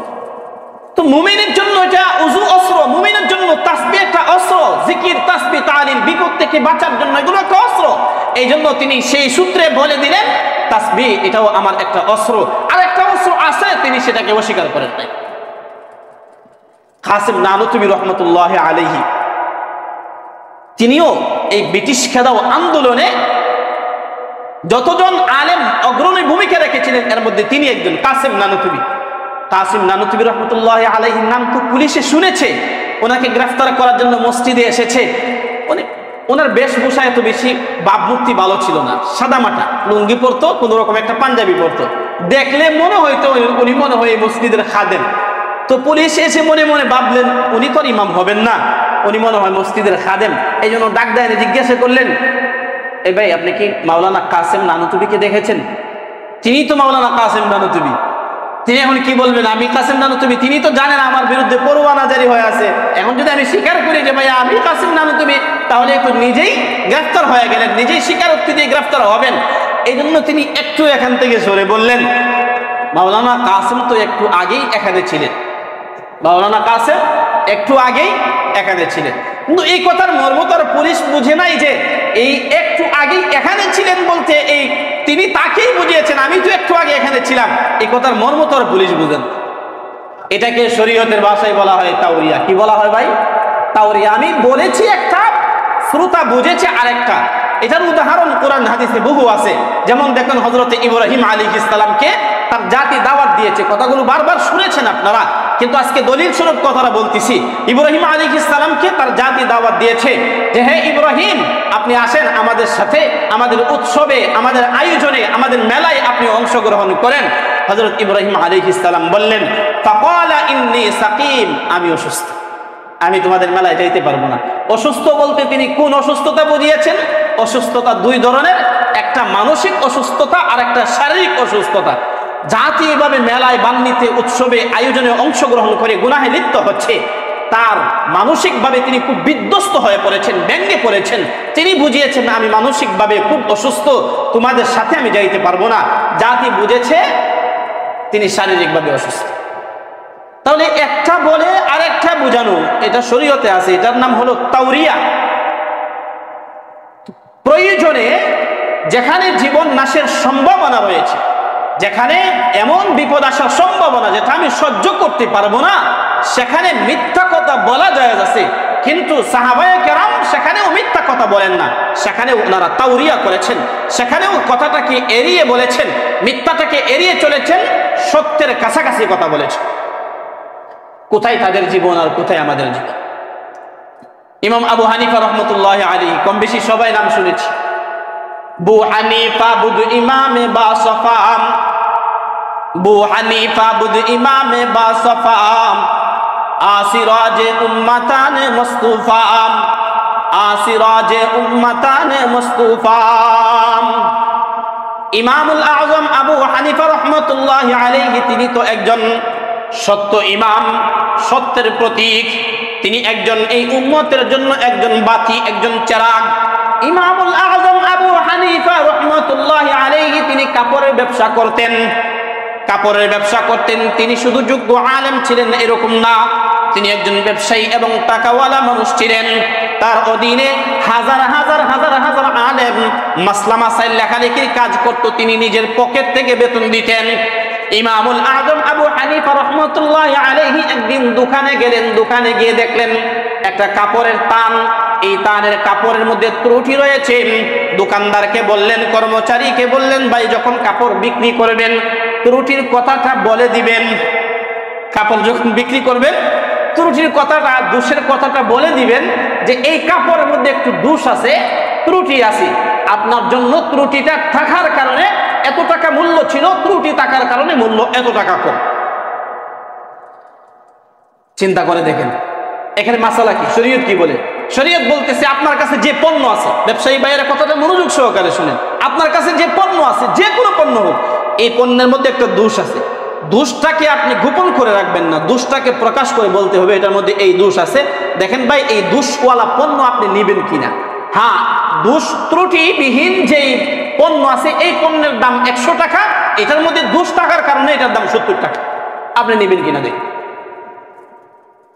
তো মুমিনের জন্য এটা উযু অস্ত্র, মুমিনের জন্য তাসবিহ একটা অস্ত্র। জিকির, তাসবিহ, তালিল, বিপদ থেকে বাঁচার জন্য এগুলো একটা অস্ত্র। এই জন্য তিনি সেই সূত্রে বলে দিলেন তাসবিহ এটাও আমার একটা অস্ত্র। আর একটা অস্ত্র আছে, তিনি সেটাকে অস্বীকার করেন নাই। কাসিম নানুতুবি রহমতুল্লাহ আলাইহি তিনিও এই ব্রিটিশ খেদাও আন্দোলনে যতজন আলেম অগ্রণী ভূমিকা রেখেছিলেন এর মধ্যে তিনি একজন, কাসিম নানুতুবি। কাসিম নানুতুবি রহমতুল্লাহ আলাইহির নাম তো পুলিশে শুনেছে, ওনাকে গ্রেফতার করার জন্য মসজিদে এসেছে। ওনার বেশভূষা এত বেশি ভাবমূর্তি ভালো ছিল না, সাদামাটা লুঙ্গি পরতো, কোন রকম একটা পাঞ্জাবি পরতো, দেখলে মনে হয়তো উনি মনে হয় মসজিদের খাদেম। তো পুলিশ এসে মনে মনে ভাবলেন উনি তো ইমাম হবেন না, উনি মনে হয় মসজিদের খাদেম। এই জন্য ডাক দেয়, জিজ্ঞাসা করলেন, এই ভাই আপনি কি মাওলানা কাসিম নানুতুবিকে দেখেছেন? তিনি তো মাওলানা কাসিম নানুতুবি। তিনি এখন কি বলবেন আমি কাসিম নানুতুবি? তিনি তো জানেন আমার বিরুদ্ধে পরোয়ানা জারি হয়ে আছে। এখন যদি আমি স্বীকার করি যে ভাই আমি কাসিম নানুতুবি, তাহলে একটু নিজেই গ্রেফতার হয়ে গেলেন, নিজেই স্বীকারোক্তি দিয়ে গ্রেফতার হবেন। এই জন্য তিনি একটু এখান থেকে সরে বললেন, মাওলানা কাসিম তো একটু আগেই এখানে ছিলেন, মাওলানা কাসিম একটু আগেই এখানে ছিলেন। কিন্তু এই কথার মর্ম তো আর পুলিশ বুঝে নাই যে এই একটু আগেই এখানে ছিলেন বলতে এই তিনি তাকেই বুঝিয়েছেন আমি তো একটু আগে এখানে ছিলাম। এই কথার মর্ম তো আর পুলিশ বুঝেন। এটাকে শরীয়তের ভাষায় বলা হয় তাওরিয়া। কি বলা হয় ভাই? তাওরিয়া। আমি বলেছি একটা, শ্রোতা বুঝেছে আরেকটা। এটার উদাহরণ কোরআন হাদিসে বহু আছে। যেমন দেখেন হযরত ইব্রাহিম আলাইহিস সালামকে তার জাতি দাওয়াত দিয়েছে, কথাগুলো বারবার শুনেছেন আপনারা, কিন্তু আজকে দলিল স্বরূপ কথাটা বলতেছি। ইব্রাহিম আলাইহিস সালামকে তার জাতি দাওয়াত দিয়েছে যে হে ইব্রাহিম, আপনি আসেন আমাদের সাথে, আমাদের উৎসবে, আমাদের আয়োজনে, আমাদের মেলায় আপনি অংশগ্রহণ করেন। হযরত ইব্রাহিম আলাইহিস সালাম বললেন, ফাকালা ইন্নী সাকিম, আমি অসুস্থ, আমি তোমাদের মেলায় যাইতে পারবো না। অসুস্থ বলতে তিনি কোন অসুস্থতা বুঝিয়েছেন? অসুস্থতা দুই ধরনের, একটা মানসিক অসুস্থতা আর একটা শারীরিক অসুস্থতা। জাতি এভাবে মেলায়, বান্নিতে, উৎসবে, আয়োজনে অংশগ্রহণ করে গুনাহে লিপ্ত হচ্ছে, তার মানসিকভাবে তিনি খুব বিধ্বস্ত হয়ে পড়েছেন, ব্যঙ্গে পড়েছেন। তিনি বুঝিয়েছেন আমি মানসিকভাবে খুব অসুস্থ, তোমাদের সাথে আমি যাইতে পারবো না। জাতি বুঝেছে তিনি শারীরিকভাবে অসুস্থ। তাহলে একটা বলে আর একটা বোঝানো, এটা শরীয়তে আছে, এটার নাম হলো তাওরিয়া। প্রয়োজনে যেখানে জীবন নাশের সম্ভাবনা রয়েছে, যেখানে এমন বিপদ আসার সম্ভাবনা যেটা আমি সহ্য করতে পারবো না, সেখানে মিথ্যা কথা বলা জায়েজ আছে। কিন্তু সাহাবায়ে কেরাম সেখানেও মিথ্যা কথা বলেন না, সেখানেও ওনারা তাওরিয়া করেছেন, সেখানেও কথাটাকে এড়িয়ে বলেছেন, মিথ্যাটাকে এড়িয়ে চলেছেন, সত্যের কাছাকাছি কথা বলেছে। কোথায় তাদের জীবন আর কোথায় আমাদের জীবন? ইমাম আবু হানিফা রহমতুল্লাহ আলাইহি, কম বেশি সবাই নাম শুনেছি। বু হানিফা বুদ ইমামে বা সফাম, বু হানিফা বুদ ইমামে বা সফাম, আসিরাজে উম্মাতানে মুস্তাফাম, আসিরাজে উম্মাতানে মুস্তাফাম। ইমামুল আযম আবু হানিফা রহমতুল্লাহ আলাইহি, তিনি তো একজন সত্য ইমাম, সত্যের প্রতীক। তিনি একজন এই উম্মতের জন্য একজন বাতি, একজন চেরাগ। ইমামুল আযম আবু হানিফা রহমতুল্লাহ আলাইহি, তিনি কাপড়ের ব্যবসা করতেন, কাপড়ের ব্যবসা করতেন। তিনি শুধু যোগ্য আলেম ছিলেন এরকম না, তিনি একজন ব্যবসায়ী এবং টাকাওয়ালা মানুষ ছিলেন। তার অধীনে হাজার হাজার হাজার হাজার আলেম মাসলা মাসাইল লেখালেখির কাজ করত, তিনি নিজের পকেট থেকে বেতন দিতেন। ইমামুল আযম আবু হানিফা রহমতুল্লাহ আলাইহি একদিন দোকানে গেলেন, দোকানে গিয়ে দেখলেন একটা কাপড়ের তান, এই তানের কাপড়ের মধ্যে ত্রুটি রয়েছে। দোকানদারকে বললেন, কর্মচারীকে বললেন, ভাই যখন কাপড় বিক্রি করবেন ত্রুটির কথাটা বলে দিবেন। কাপড় যখন বিক্রি করবেন ত্রুটির কথাটা, দোষের কথাটা বলে দিবেন যে এই কাপড়ের মধ্যে একটু দোষ আছে, ত্রুটি আছে, আপনার জন্য ত্রুটিটা থাকার কারণে এত টাকা মূল্য ছিল, ত্রুটি থাকার কারণে মূল্য এত টাকা কম। চিন্তা করে দেখেন এখানে মাসালা কি, শরীয়ত কি বলে? শরীয়ত বলতেছে আপনার কাছে যে পণ্য আছে, ব্যবসায়ী ভাইয়েরা কথাটা মনোযোগ সহকারে শুনেন, আপনার কাছে যে পণ্য আছে, যে কোনো পণ্য হোক, এই পণ্যের মধ্যে একটা দোষ আছে, দোষটাকে আপনি গোপন করে রাখবেন না, দোষটাকে প্রকাশ করে বলতে হবে এটার মধ্যে এই দোষ আছে। দেখেন ভাই এই দোষওয়ালা পণ্য আপনি নেবেন কিনা। হ্যাঁ, দোষ ত্রুটিবিহীন যেই পণ্য আছে এই পণ্যের দাম 100 টাকা, এটার মধ্যে দোষ থাকার কারণে এটার দাম 70 টাকা, আপনি নেবেন কিনা দেখেন।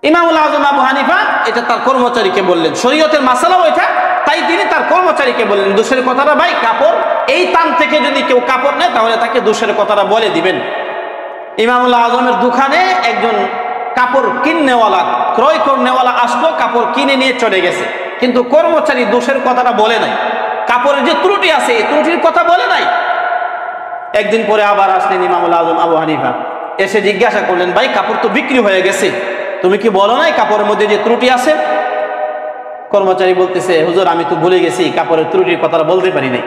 ইমামুল আযম আবু হানিফা এটা তার কর্মচারীকে বললেন, শরীয়তের মাসালাও এটা, তাই তিনি তার কর্মচারীকে বললেন দোষের কথাটা, ভাই কাপড় এই তান থেকে যদি কেউ কাপড় নেয় তাহলে তাকে দোষের কথাটা বলে দিবেন। ইমামুল আযমের দোকানে একজন কাপড় কিনেওয়ালা, ক্রয় করনেওয়ালা আসলো, কাপড় কিনে নিয়ে চলে গেছে, কিন্তু কর্মচারী দোষের কথাটা বলে নাই, কাপড়ের যে ত্রুটি আছে এই ত্রুটির কথা বলে নাই। একদিন পরে আবার আসলেন ইমামুল আযম আবু হানিফা, এসে জিজ্ঞাসা করলেন, ভাই কাপড় তো বিক্রি হয়ে গেছে, তুমি কি বলো নাই কাপড়ের মধ্যে যে ত্রুটি আছে? কর্মচারী বলতেছে, হুজুর আমি তো ভুলে গেছি, কাপড়ের ত্রুটির কথাটা বলতে পারি নাই।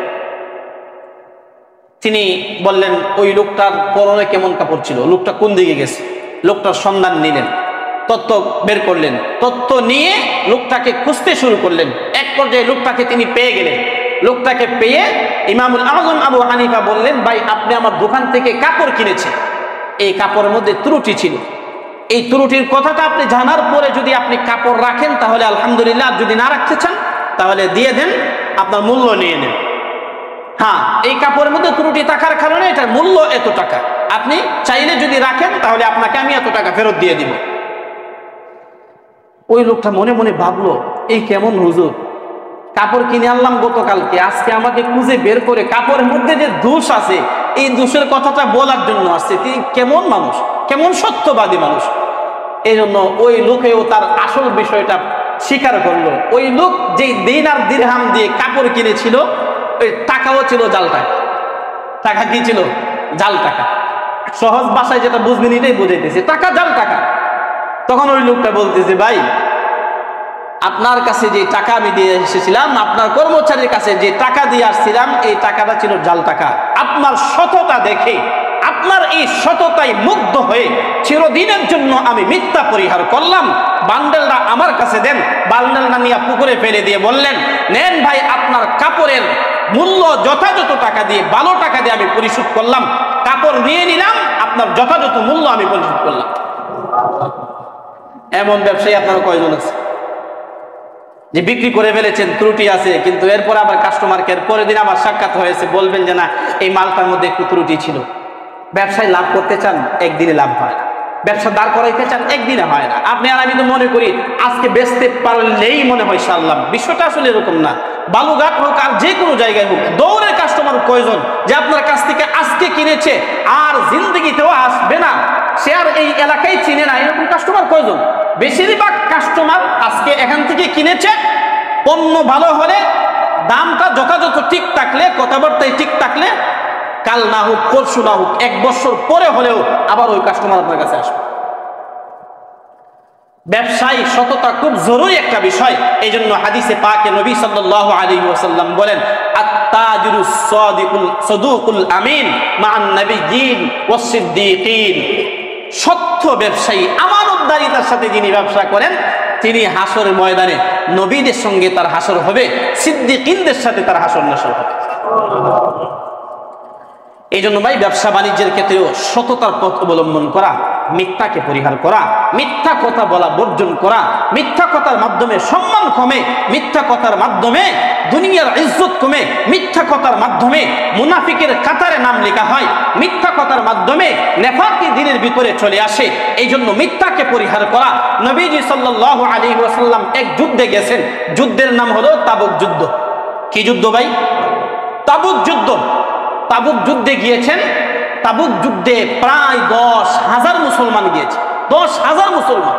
তিনি বললেন, ওই লোকটার পরনে কেমন কাপড় ছিল, লোকটা কোন দিকে গেছে, লোকটার সন্ধান নিলেন, তথ্য বের করলেন, তথ্য নিয়ে লোকটাকে খুঁজতে শুরু করলেন। এক পর্যায়ে লোকটাকে তিনি পেয়ে গেলেন। লোকটাকে পেয়ে ইমামুল আযম আবু হানিফা বললেন, ভাই আপনি আমার দোকান থেকে কাপড় কিনেছেন, এই কাপড়ের মধ্যে ত্রুটি ছিল, এই ত্রুটির কথাটা আপনি জানার পরে যদি আপনি কাপড় রাখেন তাহলে আলহামদুলিল্লাহ, যদি না রাখতে চান তাহলে দিয়ে দেন, আপনার মূল্য নিয়ে নেন। হ্যাঁ, এই কাপড়ের মধ্যে ত্রুটি থাকার কারণে এটার মূল্য এত টাকা, আপনি চাইলে যদি রাখেন তাহলে আপনাকে আমি এত টাকা ফেরত দিয়ে দিব। ওই লোকটা মনে মনে ভাবলো, এই কেমন হুজুর, কাপড় কিনে আনলাম গতকালকে, আজকে আমাকে খুঁজে বের করে কাপড়ের মধ্যে যে দোষ আছে এই দোষের কথাটা বলার জন্য আসছে, তিনি কেমন মানুষ, কেমন সত্যবাদী মানুষ। এই জন্য ওই লোকেও তার আসল বিষয়টা স্বীকার করলো। ওই লোক যেই দিনার দিরহাম দিয়ে কাপড় কিনেছিল, ওই টাকাও ছিল জাল টাকা। টাকা কি ছিল? জাল টাকা। সহজ ভাষায় যেটা বুঝবেন এটাই বুঝাইতেছে, টাকা জাল টাকা। তখন ওই লোকটা বলতেছে, ভাই আপনার কাছে যে টাকা আমি দিয়ে এসেছিলাম, আপনার কর্মচারীর কাছে যে টাকা দিয়ে আসছিলাম, এই টাকাটা ছিল জাল টাকা। আপনার সততা দেখে, আপনার এই সততায় মুগ্ধ হয়ে চিরদিনের জন্য আমি মিথ্যা পরিহার করলাম, বান্ডেলটা আমার কাছে দেন। বান্ডেলটা নিয়ে পুকুরে ফেলে দিয়ে বললেন, নেন ভাই আপনার কাপড়ের মূল্য যথাযথ টাকা দিয়ে, ভালো টাকা দিয়ে আমি পরিশোধ করলাম, কাপড় নিয়ে নিলাম, আপনার যথাযথ মূল্য আমি পরিশোধ করলাম। এমন ব্যবসায়ী আপনারা কয়জন আছে যে বিক্রি করে ফেলেছেন, ত্রুটি আছে, কিন্তু এরপর আবার কাস্টমারকে পরের দিন আবার সাক্ষাৎ হয়েছে, বলবেন যে না এই মালটার মধ্যে একটু ত্রুটি ছিল। ব্যবসায় লাভ করতে চান, একদিনে লাভ হয় না। ব্যবসা দাঁড় করাইতে চান, একদিনে হয় না। আপনি আর আমি তো মনে করি আজকে বেচতে পারলেই মনে হয় সারলাম, বিষয়টা আসলে এরকম না। বালুঘাট হোক আর যে কোনো জায়গায় হোক, দৌড়ের কাস্টমার কয়জন যে আপনার কাছ থেকে আজকে কিনেছে আর জিন্দগিতেও আসবে না, সে আর এই এলাকায় চিনে না, এরকম কাস্টমার কয়জন? বেশিরভাগ কাস্টমার আজকে এখান থেকে কিনেছে, পণ্য ভালো হলে, দামটা যথাযথ ঠিক থাকলে, কথাবার্তায় ঠিক থাকলে কাল না হোক, পরশু না হোক, 1 বছর পরে হলেও আবার ওই কাস্টমার আপনার কাছে আসবে। ব্যবসায়ী সততা খুব জরুরি একটা বিষয়। এই জন্য হাদিসে পাকে নবী সাল্লাল্লাহু আলাইহি ওয়াসাল্লাম বলেন, আত-তাজিরুস সাদুকুল আমিন মা'আন নাবিয়্যিন ওয়াস সিদ্দীকিন। সত্য ব্যবসায়ী, আমানতদারিতার সাথে যিনি ব্যবসা করেন, তিনি হাসরের ময়দানে নবীদের সঙ্গে তার হাসর হবে, সিদ্দীকিনদের সাথে তার হাসর নাসর হবে। এই জন্য ভাই, ব্যবসা বাণিজ্যের ক্ষেত্রেও সততার পথ অবলম্বন করা, মিথ্যাকে পরিহার করা, মিথ্যা কথা বলা বর্জন করা। মিথ্যা কথার মাধ্যমে সম্মান কমে, মিথ্যা কথার মাধ্যমে দুনিয়ার ইজ্জত কমে, মিথ্যা কথার মাধ্যমে মুনাফিকের কাতারে নাম লেখা হয়, মিথ্যা কথার মাধ্যমে নেফাকি দিনের ভিতরে চলে আসে। এই জন্য মিথ্যাকে পরিহার করা। নবীজি সাল্লাল্লাহু আলাইহি ওয়াসাল্লাম এক যুদ্ধে গেছেন, যুদ্ধের নাম হলো তাবুক যুদ্ধ। কি যুদ্ধ ভাই? তাবুক যুদ্ধ। তাবুক যুদ্ধে গিয়েছেন। তাবুক যুদ্ধে প্রায় 10,000 মুসলমান গিয়েছে। 10,000 মুসলমান।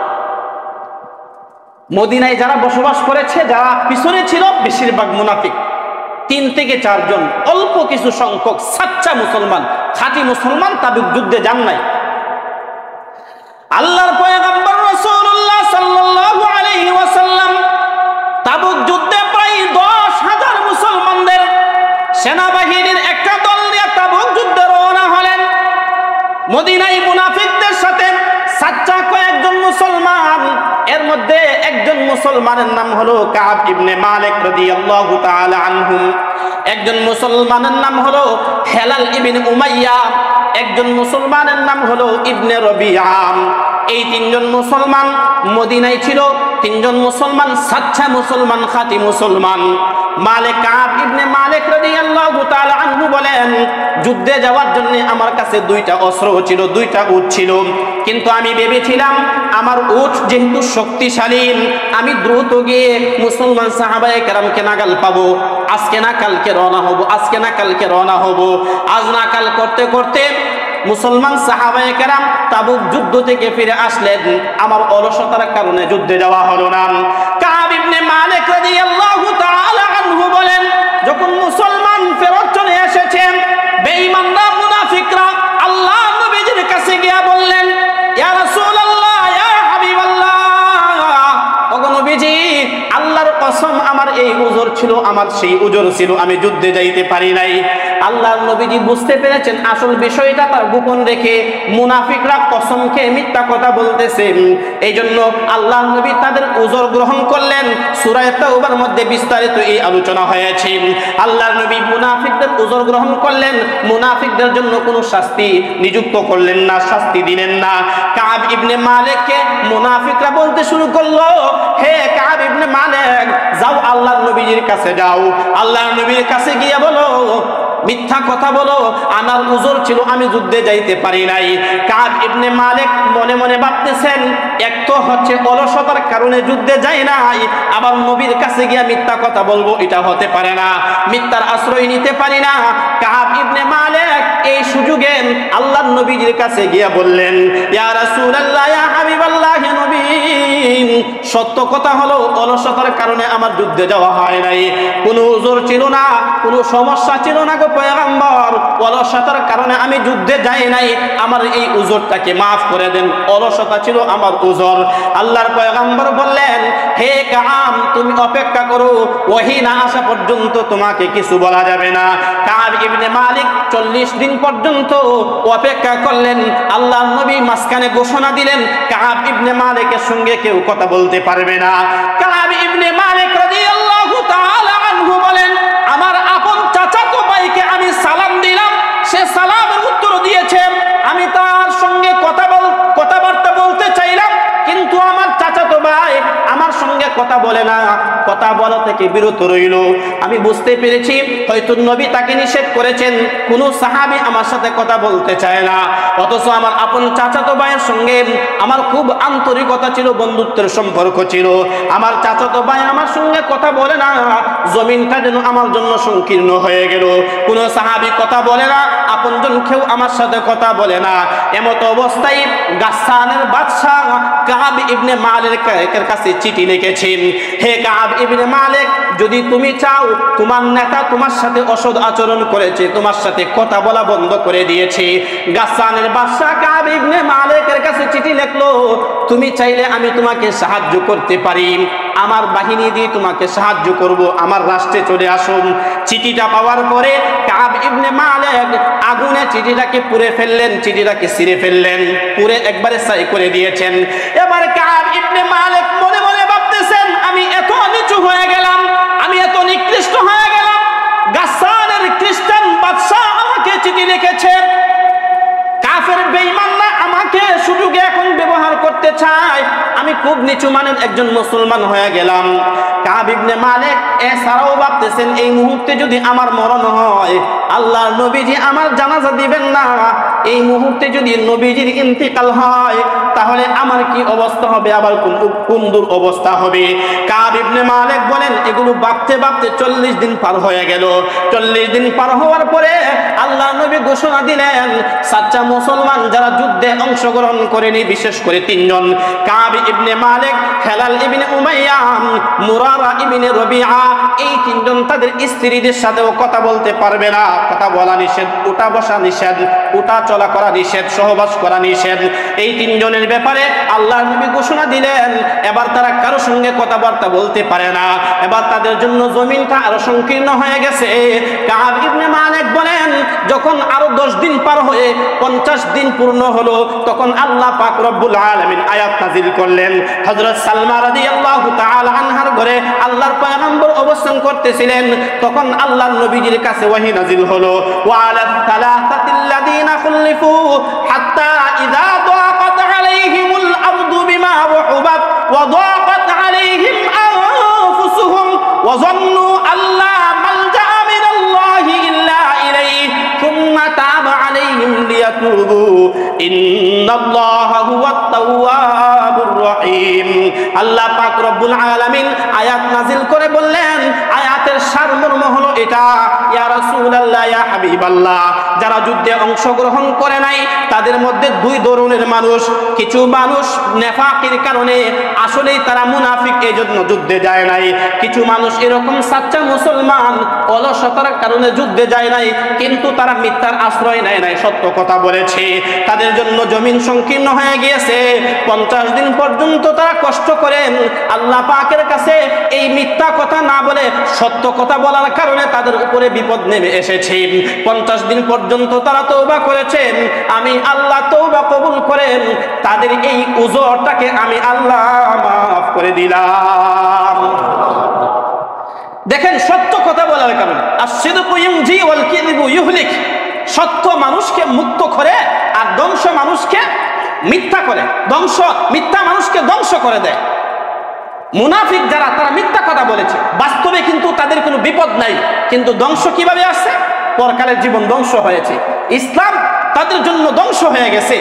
মদিনায় যারা বসবাস করেছে, যারা পিছনে ছিল, বেশিরভাগ মুনাফিক। 3 থেকে 4 জন অল্প কিছু সংখ্যক সাচ্চা মুসলমান, খাঁটি মুসলমান তাবুক যুদ্ধে যান নাই। আল্লাহর পয়গম্বর রাসূলুল্লাহ সাল্লাল্লাহু আলাইহি ওয়াসাল্লাম তাবুক যুদ্ধে প্রায় 10,000 মুসলমানদের সেনাবাহিনীর একটা দল নিয়ে তাবুক যুদ্ধে রওনা হলেন। মদিনায় মুনাফিকদের সাথে সাচ্চা কয়েকজন মুসলমান, এর মধ্যে একজন মুসলমানের নাম হলো কাব ইবনে মালিক রাদিয়াল্লাহু তাআলা আনহু, একজন মুসলমানের নাম হলো হেলাল ইবনে উমাইয়া, একজন মুসলমানের নাম হলো ইবনে রবিআ। এই 3 জন মুসলমান মদিনায় ছিল। 3 জন মুসলমান সাচ্চা মুসলমান, খাঁটি মুসলমান। মালিক কাব ইবনে মালিক রাদিয়াল্লাহু তাআলা আনহু বলেন, যুদ্ধে যাওয়ার জন্য আমার কাছে 2টা অস্ত্র ছিল, 2টা উট ছিল। কিন্তু আমি ভেবেছিলাম আমার উট যেহেতু শক্তিশালী, আমি দ্রুত গিয়ে মুসলমান সাহাবায়ে কেরামকে নাগাল পাবো। আজকে না কালকে রওনা হব, আজকে না কালকে রওনা হব। আজ না কাল করতে করতে মুসলমান সাহাবায়ে কেরাম তাবুক যুদ্ধ থেকে ফিরে আসলেন। আমার অলসতার কারণে যুদ্ধে যাওয়া হলো না। কাব ইবনে মালিক রাদিয়াল্লাহু তাআলা আনহু বলেন, যখন মুসলমান ফেরত চলে এসেছেন, বেঈমানরা মুনাফিকরা আল্লাহ নবীর কাছে গিয়ে বললেন, ইয়া রাসূলুল্লাহ, ইয়া হাবিবাল্লাহ, ওগো নবীজি, আল্লাহর কসম আমার এই উযর ছিল, আমার সেই উযর ছিল, আমি যুদ্ধে যাইতে পারি নাই। আল্লাহর নবীজি বুঝতে পেরেছেন আসল বিষয়টা তার গোপন রেখে মুনাফিকরা কসম খেয়ে মিথ্যা কথা বলতেছে। এই জন্য আল্লাহর নবী তাদের উযর গ্রহণ করলেন। সূরা তাওবার মধ্যে বিস্তারিত এই আলোচনা হয়েছে। আল্লাহর নবী মুনাফিকদের উযর গ্রহণ করলেন, মুনাফিকদের জন্য কোনো শাস্তি নিযুক্ত করলেন না, শাস্তি দিলেন না। কাব ইবনে মালিককে মুনাফিকরা বলতে শুরু করলো, হে কাব ইবনে মালিক, যাও আল্লাহর নবীর কাছে যাও, আল্লাহর নবীর কাছে গিয়ে বলো, মিথ্যা কথা বলো, আমার উযর ছিল, আমি যুদ্ধে যাইতে পারি নাই। কাব ইবনে মালিক মনে মনে ভাবতেছেন, এক তো হচ্ছে অলসতার কারণে যুদ্ধে যাই নাই, আবার নবীর কাছে গিয়ে মিথ্যা কথা বলবো, এটা হতে পারে না, মিথ্যার আশ্রয় নিতে পারি না। কাব ইবনে মালিক এই সুযোগে আল্লাহর নবীর কাছে গিয়ে বললেন, ইয়া রাসূলুল্লাহ, ইয়া হাবিবাল্লাহ, নবী, সত্য কথা হলো অলসতার কারণে আমার যুদ্ধে যাওয়া হয় নাই, কোনো উযর ছিল না, কোনো সমস্যা ছিল না গো পয়গম্বর, অলসতার কারণে আমি যুদ্ধে যাই নাই, আমার এই উযরটাকে মাফ করে দেন, অলসতা ছিল আমার উযর। আল্লাহর পয়গম্বর বললেন, হে কাব, তুমি অপেক্ষা করো, ওহী না আসা পর্যন্ত তোমাকে কিছু বলা যাবে না। কাব ইবনে মালিক 40 দিন পর্যন্ত অপেক্ষা করলেন। আল্লাহর নবী মাঝখানে ঘোষণা দিলেন, কাব ইবনে মালিকের সঙ্গে কেউ কথা বলতে পারবে না। কাব ইবনে মালিক রাদিয়াল্লাহু তাআলা আনহু বলেন, আমার আপন চাচাতো ভাইকে আমি সালাম দিলাম, সে সালামের উত্তর দিয়েছে, আমি তার সঙ্গে কথাবার্তা বলতে চাইলাম, কিন্তু আমার চাচাতো ভাই আমার সঙ্গে কথা বলে না, কথা বলা থেকে বিরত রইল। আমি বুঝতে পেরেছি হয়তো নবী তাকে নিষেধ করেছেন, কোন সাহাবী আমার সাথে কথা বলতে চায় না, অথচ আমার আপন চাচাতো ভাইয়ের সঙ্গে আমার খুব আন্তরিকতা ছিল, বন্ধুত্বের সম্পর্ক ছিল। আমার চাচাতো ভাই আমার সঙ্গে কথা বলে না, জমিনটা যেন আমার জন্য সংকীর্ণ হয়ে গেল। কোন সাহাবী কথা বলে না, আপনজন কেউ আমার সাথে কথা বলে না। এমত অবস্থায় গাসসানের বাদশা কাব ইবনে মালিকের কাছে চিঠি লিখেছেন, হে কাব ইবনে মালিক, যদি তুমি চাও তোমার নেতা তোমার সাথে অসৎ আচরণ করেছে, তোমার সাথে কথা বলা বন্ধ করে দিয়েছে, গাসসানের বাদশা কাব ইবনে মালিকের কাছে চিঠি লিখলো, তুমি চাইলে আমি তোমাকে সাহায্য করতে পারি, আমার বাহিনী দিয়ে তোমাকে সাহায্য করব, আমার রাষ্ট্রে চলে আসুন। চিঠিটা পাওয়ার পরে কাব ইবনে মালিক আগুনে চিঠিটাকে পুড়ে ফেললেন, চিঠিটাকে ছিঁড়ে ফেললেন, পুড়ে একবারে ছাই করে দিয়েছেন। এবার কাব ইবনে মালিক মনে মনে ভাবতেছেন, আমি এত নিচু হয়ে গেলাম, আমি এত নিকৃষ্ট হয়ে গেলাম, গাসসানের খ্রিস্টান বাদশা আমাকে চিঠি লিখেছে, কাফের বেঈমানরা আমাকে সুযোগে এখন ব্যবহার করতে চায়, আমি খুব নিচু মানের একজন মুসলমান হয়ে গেলাম। কাব ইবনে মালিক এছাড়াও ভাবতেছেন, এই মুহূর্তে যদি আমার মরণ হয়, আল্লাহর নবীজি আমার জানাজা দিবেন না, এই মুহূর্তে যদি নবীজির ইন্তিকাল হয়, তাহলে আমার কি অবস্থা হবে, আবার কোন দূর অবস্থা হবে। কাব ইবনে মালিক বলেন, এগুলো ভাবতে ভাবতে 40 দিন পার হয়ে গেল। 40 দিন পার হওয়ার পরে আল্লাহর নবী ঘোষণা দিলেন, সাচ্চা মুসলমান যারা যুদ্ধে অংশগ্রহণ করেনি, বিশেষ করে 3 জন, কাব ইবনে মালিক, হেলাল ইবনে উমাইয়া, মুরারা ইবনে রবিআ, এই 3 জন তাদের স্ত্রীদের সাথেও কথা বলতে পারবে না, কথা বলা নিষেধ, উঠা বসা নিষেধ, উঠা চলা করা নিষেধ, সহবাস করা নিষেধ। এই 3 জনের ব্যাপারে আল্লাহর নবী ঘোষণা দিলেন, এবার তারা কারো সঙ্গে কথাবার্তা বলতে পারে না, এবার তাদের জন্য জমিনটা আরো সংকীর্ণ হয়ে গেছে। কাব ইবনে মালিক বলেন, যখন আরো 10 দিন পার হয়ে 50 দিন পূর্ণ হলো, তখন আল্লাহ পাক রব্বুল আলামিন আয়াত নাযিল করলেন। হযরত সালমা রাদিয়াল্লাহু তাআলা আনহার ঘরে আল্লাহর পয়গম্বর অবস্থান করতেছিলেন, তখন আল্লাহর নবীজির কাছে ওহী নাযিল হলো, ওয়া আলা সালাসাতিল্লাযীনা খুলিফু হাত্তা ইযা দাকাত আলাইহিমুল আরদু বিমা রাহুবাত ওয়া দাকাত আলাইহিম আনফুসুহুম ওয়া যান্নু আল্লা মালজা মিনাল্লাহি ইল্লা ইলাইহি থুম্মা তাবা আলাইহিম লিয়াতুবু ইন্নাল্লাহা হুয়াত তাওয়াবুর রহিম। আল্লাহ পাক রব্বুল আলামিন আয়াত নাযিল করে বললেন, আয়াতের সারমর্ম হলো এটা, ইয়া রাসূলুল্লাহ, ইয়া হাবিবাল্লাহ, যারা যুদ্ধে অংশগ্রহণ করে নাই তাদের মধ্যে 2 ধরনের মানুষ। কিছু মানুষ নেফাকের কারণে, আসলেই তারা মুনাফিক, এই জন্য যুদ্ধে যায় নাই। কিছু মানুষ এরকম সাচ্চা মুসলমান, অলসতার কারণে যুদ্ধে যায় নাই, কিন্তু তারা মিথ্যার আশ্রয় নেয় নাই, সত্য কথা বলেছে, তাদের জন্য জমিন সংকীর্ণ হয়ে গিয়েছে। 50 দিন পর্যন্ত তারা কষ্ট করেন আল্লাহ পাকের কাছে, এই মিথ্যা কথা না বলে সত্য কথা বলার কারণে তাদের উপরে বিপদ নেমে এসেছে। 50 দিন পর্যন্ত তারা তওবা করেছেন, আমি আল্লাহ তওবা কবুল করেন, তাদের এই উযরটাকে আমি আল্লাহ মাফ করে দিলাম। দেখেন, সত্য কথা বলার কারণে, আস-সিদকু ইউনজি ওয়াল কিযবু ইউহলিক, সত্য মানুষকে মুক্ত করে আর ধ্বংস মানুষকে মিথ্যা করে, মিথ্যা মানুষকে ধ্বংস করে দেয়। মুনাফিক যারা, তারা মিথ্যা কথা বলেছে, বাস্তবে কিন্তু তাদের কোনো বিপদ নাই, কিন্তু ধ্বংস কিভাবে আসছে? পরকালের জীবন ধ্বংস হয়েছে, ইসলাম তাদের জন্য ধ্বংস হয়ে গেছে,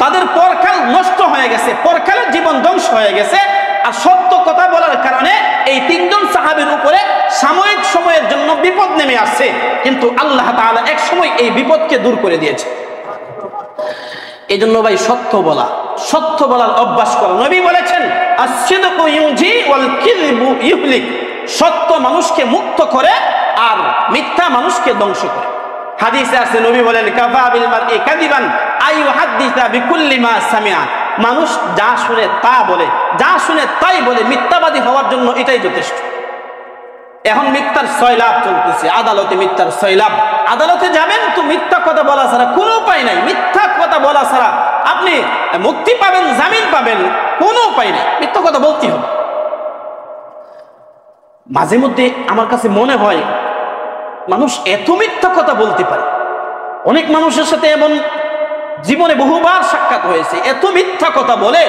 তাদের পরকাল নষ্ট হয়ে গেছে, পরকালের জীবন ধ্বংস হয়ে গেছে। আর সত্য কথা বলার কারণে এই 3 জন সাহাবীর উপরে সাময়িক সময়ের জন্য বিপদ নেমে আসছে, কিন্তু আল্লাহ তাআলা এক সময় এই বিপদকে দূর করে দিয়েছে। এই জন্য ভাই, সত্য বলার অভ্যাস করো। নবী বলেছেন, আস-সিদকু ইউনজি ওয়াল কিযবু ইউহলিক, সত্য মানুষকে মুক্ত করে আর মিথ্যা মানুষকে ধ্বংস করে। হাদিসে আছে, নবী বলেন, কাফা বিল মারই কাযিবান আইয়ু হাদিসা বিকুল্লি মা সামিআ, মানুষ যা শুনে তা বলে, যা শুনে তাই বলে, মিথ্যাবাদী হওয়ার জন্য এটাই যথেষ্ট। এখন মিথ্যার সয়লাভ চলতেছে, আদালতে মিথ্যার সয়লাভ। আদালতে যাবেন তো মিথ্যা কথা বলা ছাড়া কোনো উপায় নাই, মিথ্যা কথা বলা ছাড়া আপনি মুক্তি পাবেন, জামিন পাবেন, কোনো উপায় নেই, মিথ্যা কথা বলতে হবে। মাঝে মধ্যে আমার কাছে মনে হয়, মানুষ এত মিথ্যা কথা বলতে পারে। অনেক মানুষের সাথে এমন জীবনে বহুবার সাক্ষাৎ হয়েছে, এত মিথ্যা কথা বলে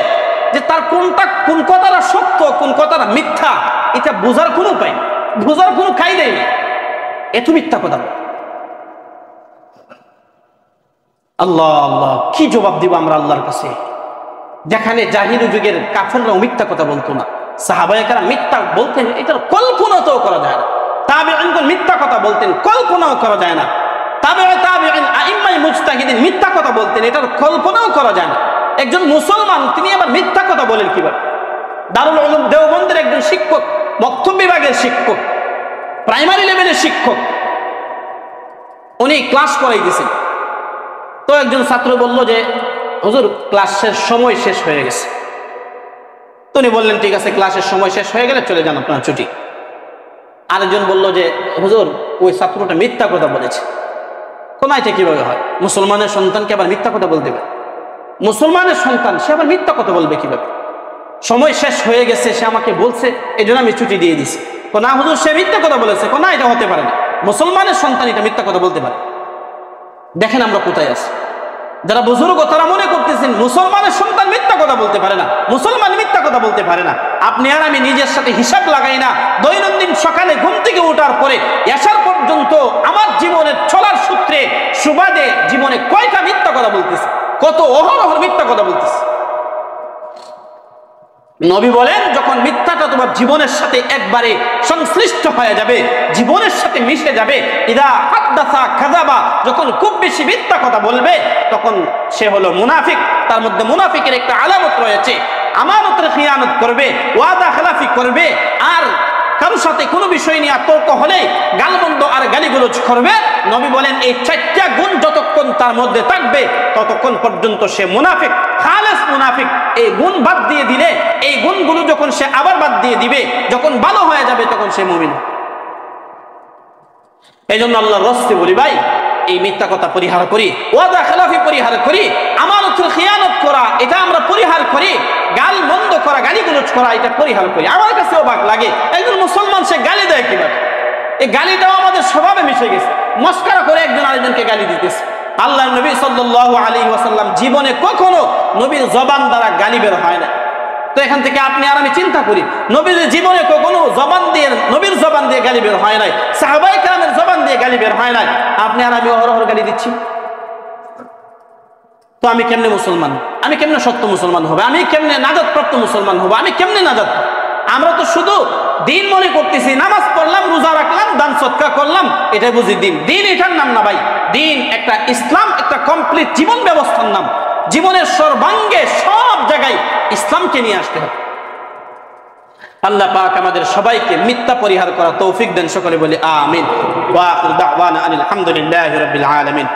যে তার কোন কথাটা সত্য, কোন কথাটা মিথ্যা, এটা বোঝার কোনো উপায় নেই, বোঝার কোনো কায়দাই নেই, এত মিথ্যা কথা বলে। আল্লাহ আল্লাহ, কি জবাব দিব আমরা আল্লাহর কাছে? যেখানে জাহিলি যুগের কাফেররা মিথ্যা কথা বলতো না, সাহাবায়ে কেরাম মিথ্যা বলতেন, এটার কল্পনাও করা যায় না। তাবেঈনগণ মিথ্যা কথা বলতেন, কল্পনাও করা যায় না। তাবেঈন আইম্মায়ে মুজতাহিদিন মিথ্যা কথা বলতেন, এটার কল্পনাও করা যায় না। একজন মুসলমান তিনি আবার মিথ্যা কথা বলেন কিভাবে? দারুল উলুম দেওবন্দের একজন শিক্ষক, মক্তব বিভাগের শিক্ষক, প্রাইমারি লেভেলের শিক্ষক, উনি ক্লাস করাই দিয়েছেন। তো একজন ছাত্র বলল যে হুজুর ক্লাসের সময় শেষ হয়ে গেছে। তো উনি বললেন ঠিক আছে, ক্লাসের সময় শেষ হয়ে গেলে চলে যান, আপনার ছুটি। আরেকজন বলল যে হুজুর ওই ছাত্রটা মিথ্যা কথা বলেছে। কোন এটা কিভাবে হয়? মুসলমানের সন্তানকে আবার মিথ্যা কথা বলতে পারে? মুসলমানের সন্তান, সে আবার মিথ্যা কথা বলবে কিভাবে? সময় শেষ হয়ে গেছে, সে আমাকে বলছে, এই জন্য আমি ছুটি দিয়ে দিছি। না হুজুর সে মিথ্যা কথা বলেছে। না এটা হতে পারে না, মুসলমানের সন্তান এটা মিথ্যা কথা বলতে পারে। দেখেন আমরা কোথায় আছি। যারা বুজুর্গ তারা মনে করতেছেন মুসলমানের সন্তান মিথ্যা কথা বলতে পারে না, মুসলমান মিথ্যা কথা বলতে পারে না। আপনি আর আমি নিজের সাথে হিসাব লাগাই না, দৈনন্দিন সকালে ঘুম থেকে ওঠার পরে এসার পর্যন্ত আমার জীবনের চলার সূত্রে সুবাদে জীবনে কয়টা মিথ্যা কথা বলতেছে, কত অহরহ মিথ্যা কথা বলতেছে। নবী বলেন যখন মিথ্যাটা তোমার জীবনের সাথে একবারে সংশ্লিষ্ট হয়ে যাবে, জীবনের সাথে মিশে যাবে, ইদা হাদ্দাসা কাযাবা, যখন খুব বেশি মিথ্যা কথা বলবে তখন সে হলো মুনাফিক। তার মধ্যে মুনাফিকের একটা আলামত রয়েছে, আমানতের খিয়ানত করবে, ওয়াদা খেলাফি করবে, আর কারোর সাথে কোনো বিষয় নিয়ে তর্ক হলে গালমন্দ আর গালিগুলোজ করবে। নবী বলেন এই চারটা গুণ যতক্ষণ তার মধ্যে থাকবে ততক্ষণ পর্যন্ত সে মুনাফিক, খালেস মুনাফিক। এই গুণ বাদ দিয়ে দিলে, এই গুণগুলো যখন সে আবার বাদ দিয়ে দিবে, যখন ভালো হয়ে যাবে তখন সে মুমিন। এই জন্য আল্লাহর রাস্তে বলি ভাই, এই মিথ্যা কথা পরিহার করি, ওয়াদা খেলাফি পরিহার করি, আমানতের খিয়ানত করা এটা আমরা পরিহার করি, গাল মন্দ করা, গালিগুলোজ করা এটা পরিহার করি। আমার কাছে অবাক লাগে একজন মুসলমান সে গালি দেয় কিভাবে? এই গালিটাও আমাদের স্বভাবে মিশে গেছে, মস্করা করে একজন আরেকজনকে গালি দিতেছে। আল্লাহর নবী সাল্লাল্লাহু আলাইহি ওয়াসাল্লাম জীবনে কখনো নবীর জবান দ্বারা গালি বের হয় না। তো এখান থেকে আপনি আর আমি চিন্তা করি, নবীর জীবনে কখনো জবান দিয়ে, নবীর জবান দিয়ে গালি বের হয় নাই, সাহাবায়ে কেরামের জবান দিয়ে গালি বের হয় নাই, আপনি আর আমি অহরহ গালি দিচ্ছি। তো আমি কেমনে মুসলমান? আমি কেমনে সত্য মুসলমান হবে? আমি কেমনে নাজাতপ্রাপ্ত মুসলমান হবো? আমি কেমনে নাজাত? আমরা তো শুধু দিন মনে করতেছি, নামাজ পড়লাম, রোজা রাখলাম, দান সদকা করলাম, এটাই বুঝি দিন। দিন এটার নাম না ভাই। দিন একটা ইসলাম, একটা কমপ্লিট জীবন ব্যবস্থার নাম। জীবনের সর্বাঙ্গে সব জায়গায় ইসলামকে নিয়ে আসতে হবে। আল্লাহ পাক আমাদের সবাইকে মিথ্যা পরিহার করা তৌফিক দেন। সকলে বলি আমিন। ওয়া আখিরু দাওয়ানা আনিল হামদুলিল্লাহি রাব্বিল আলামিন।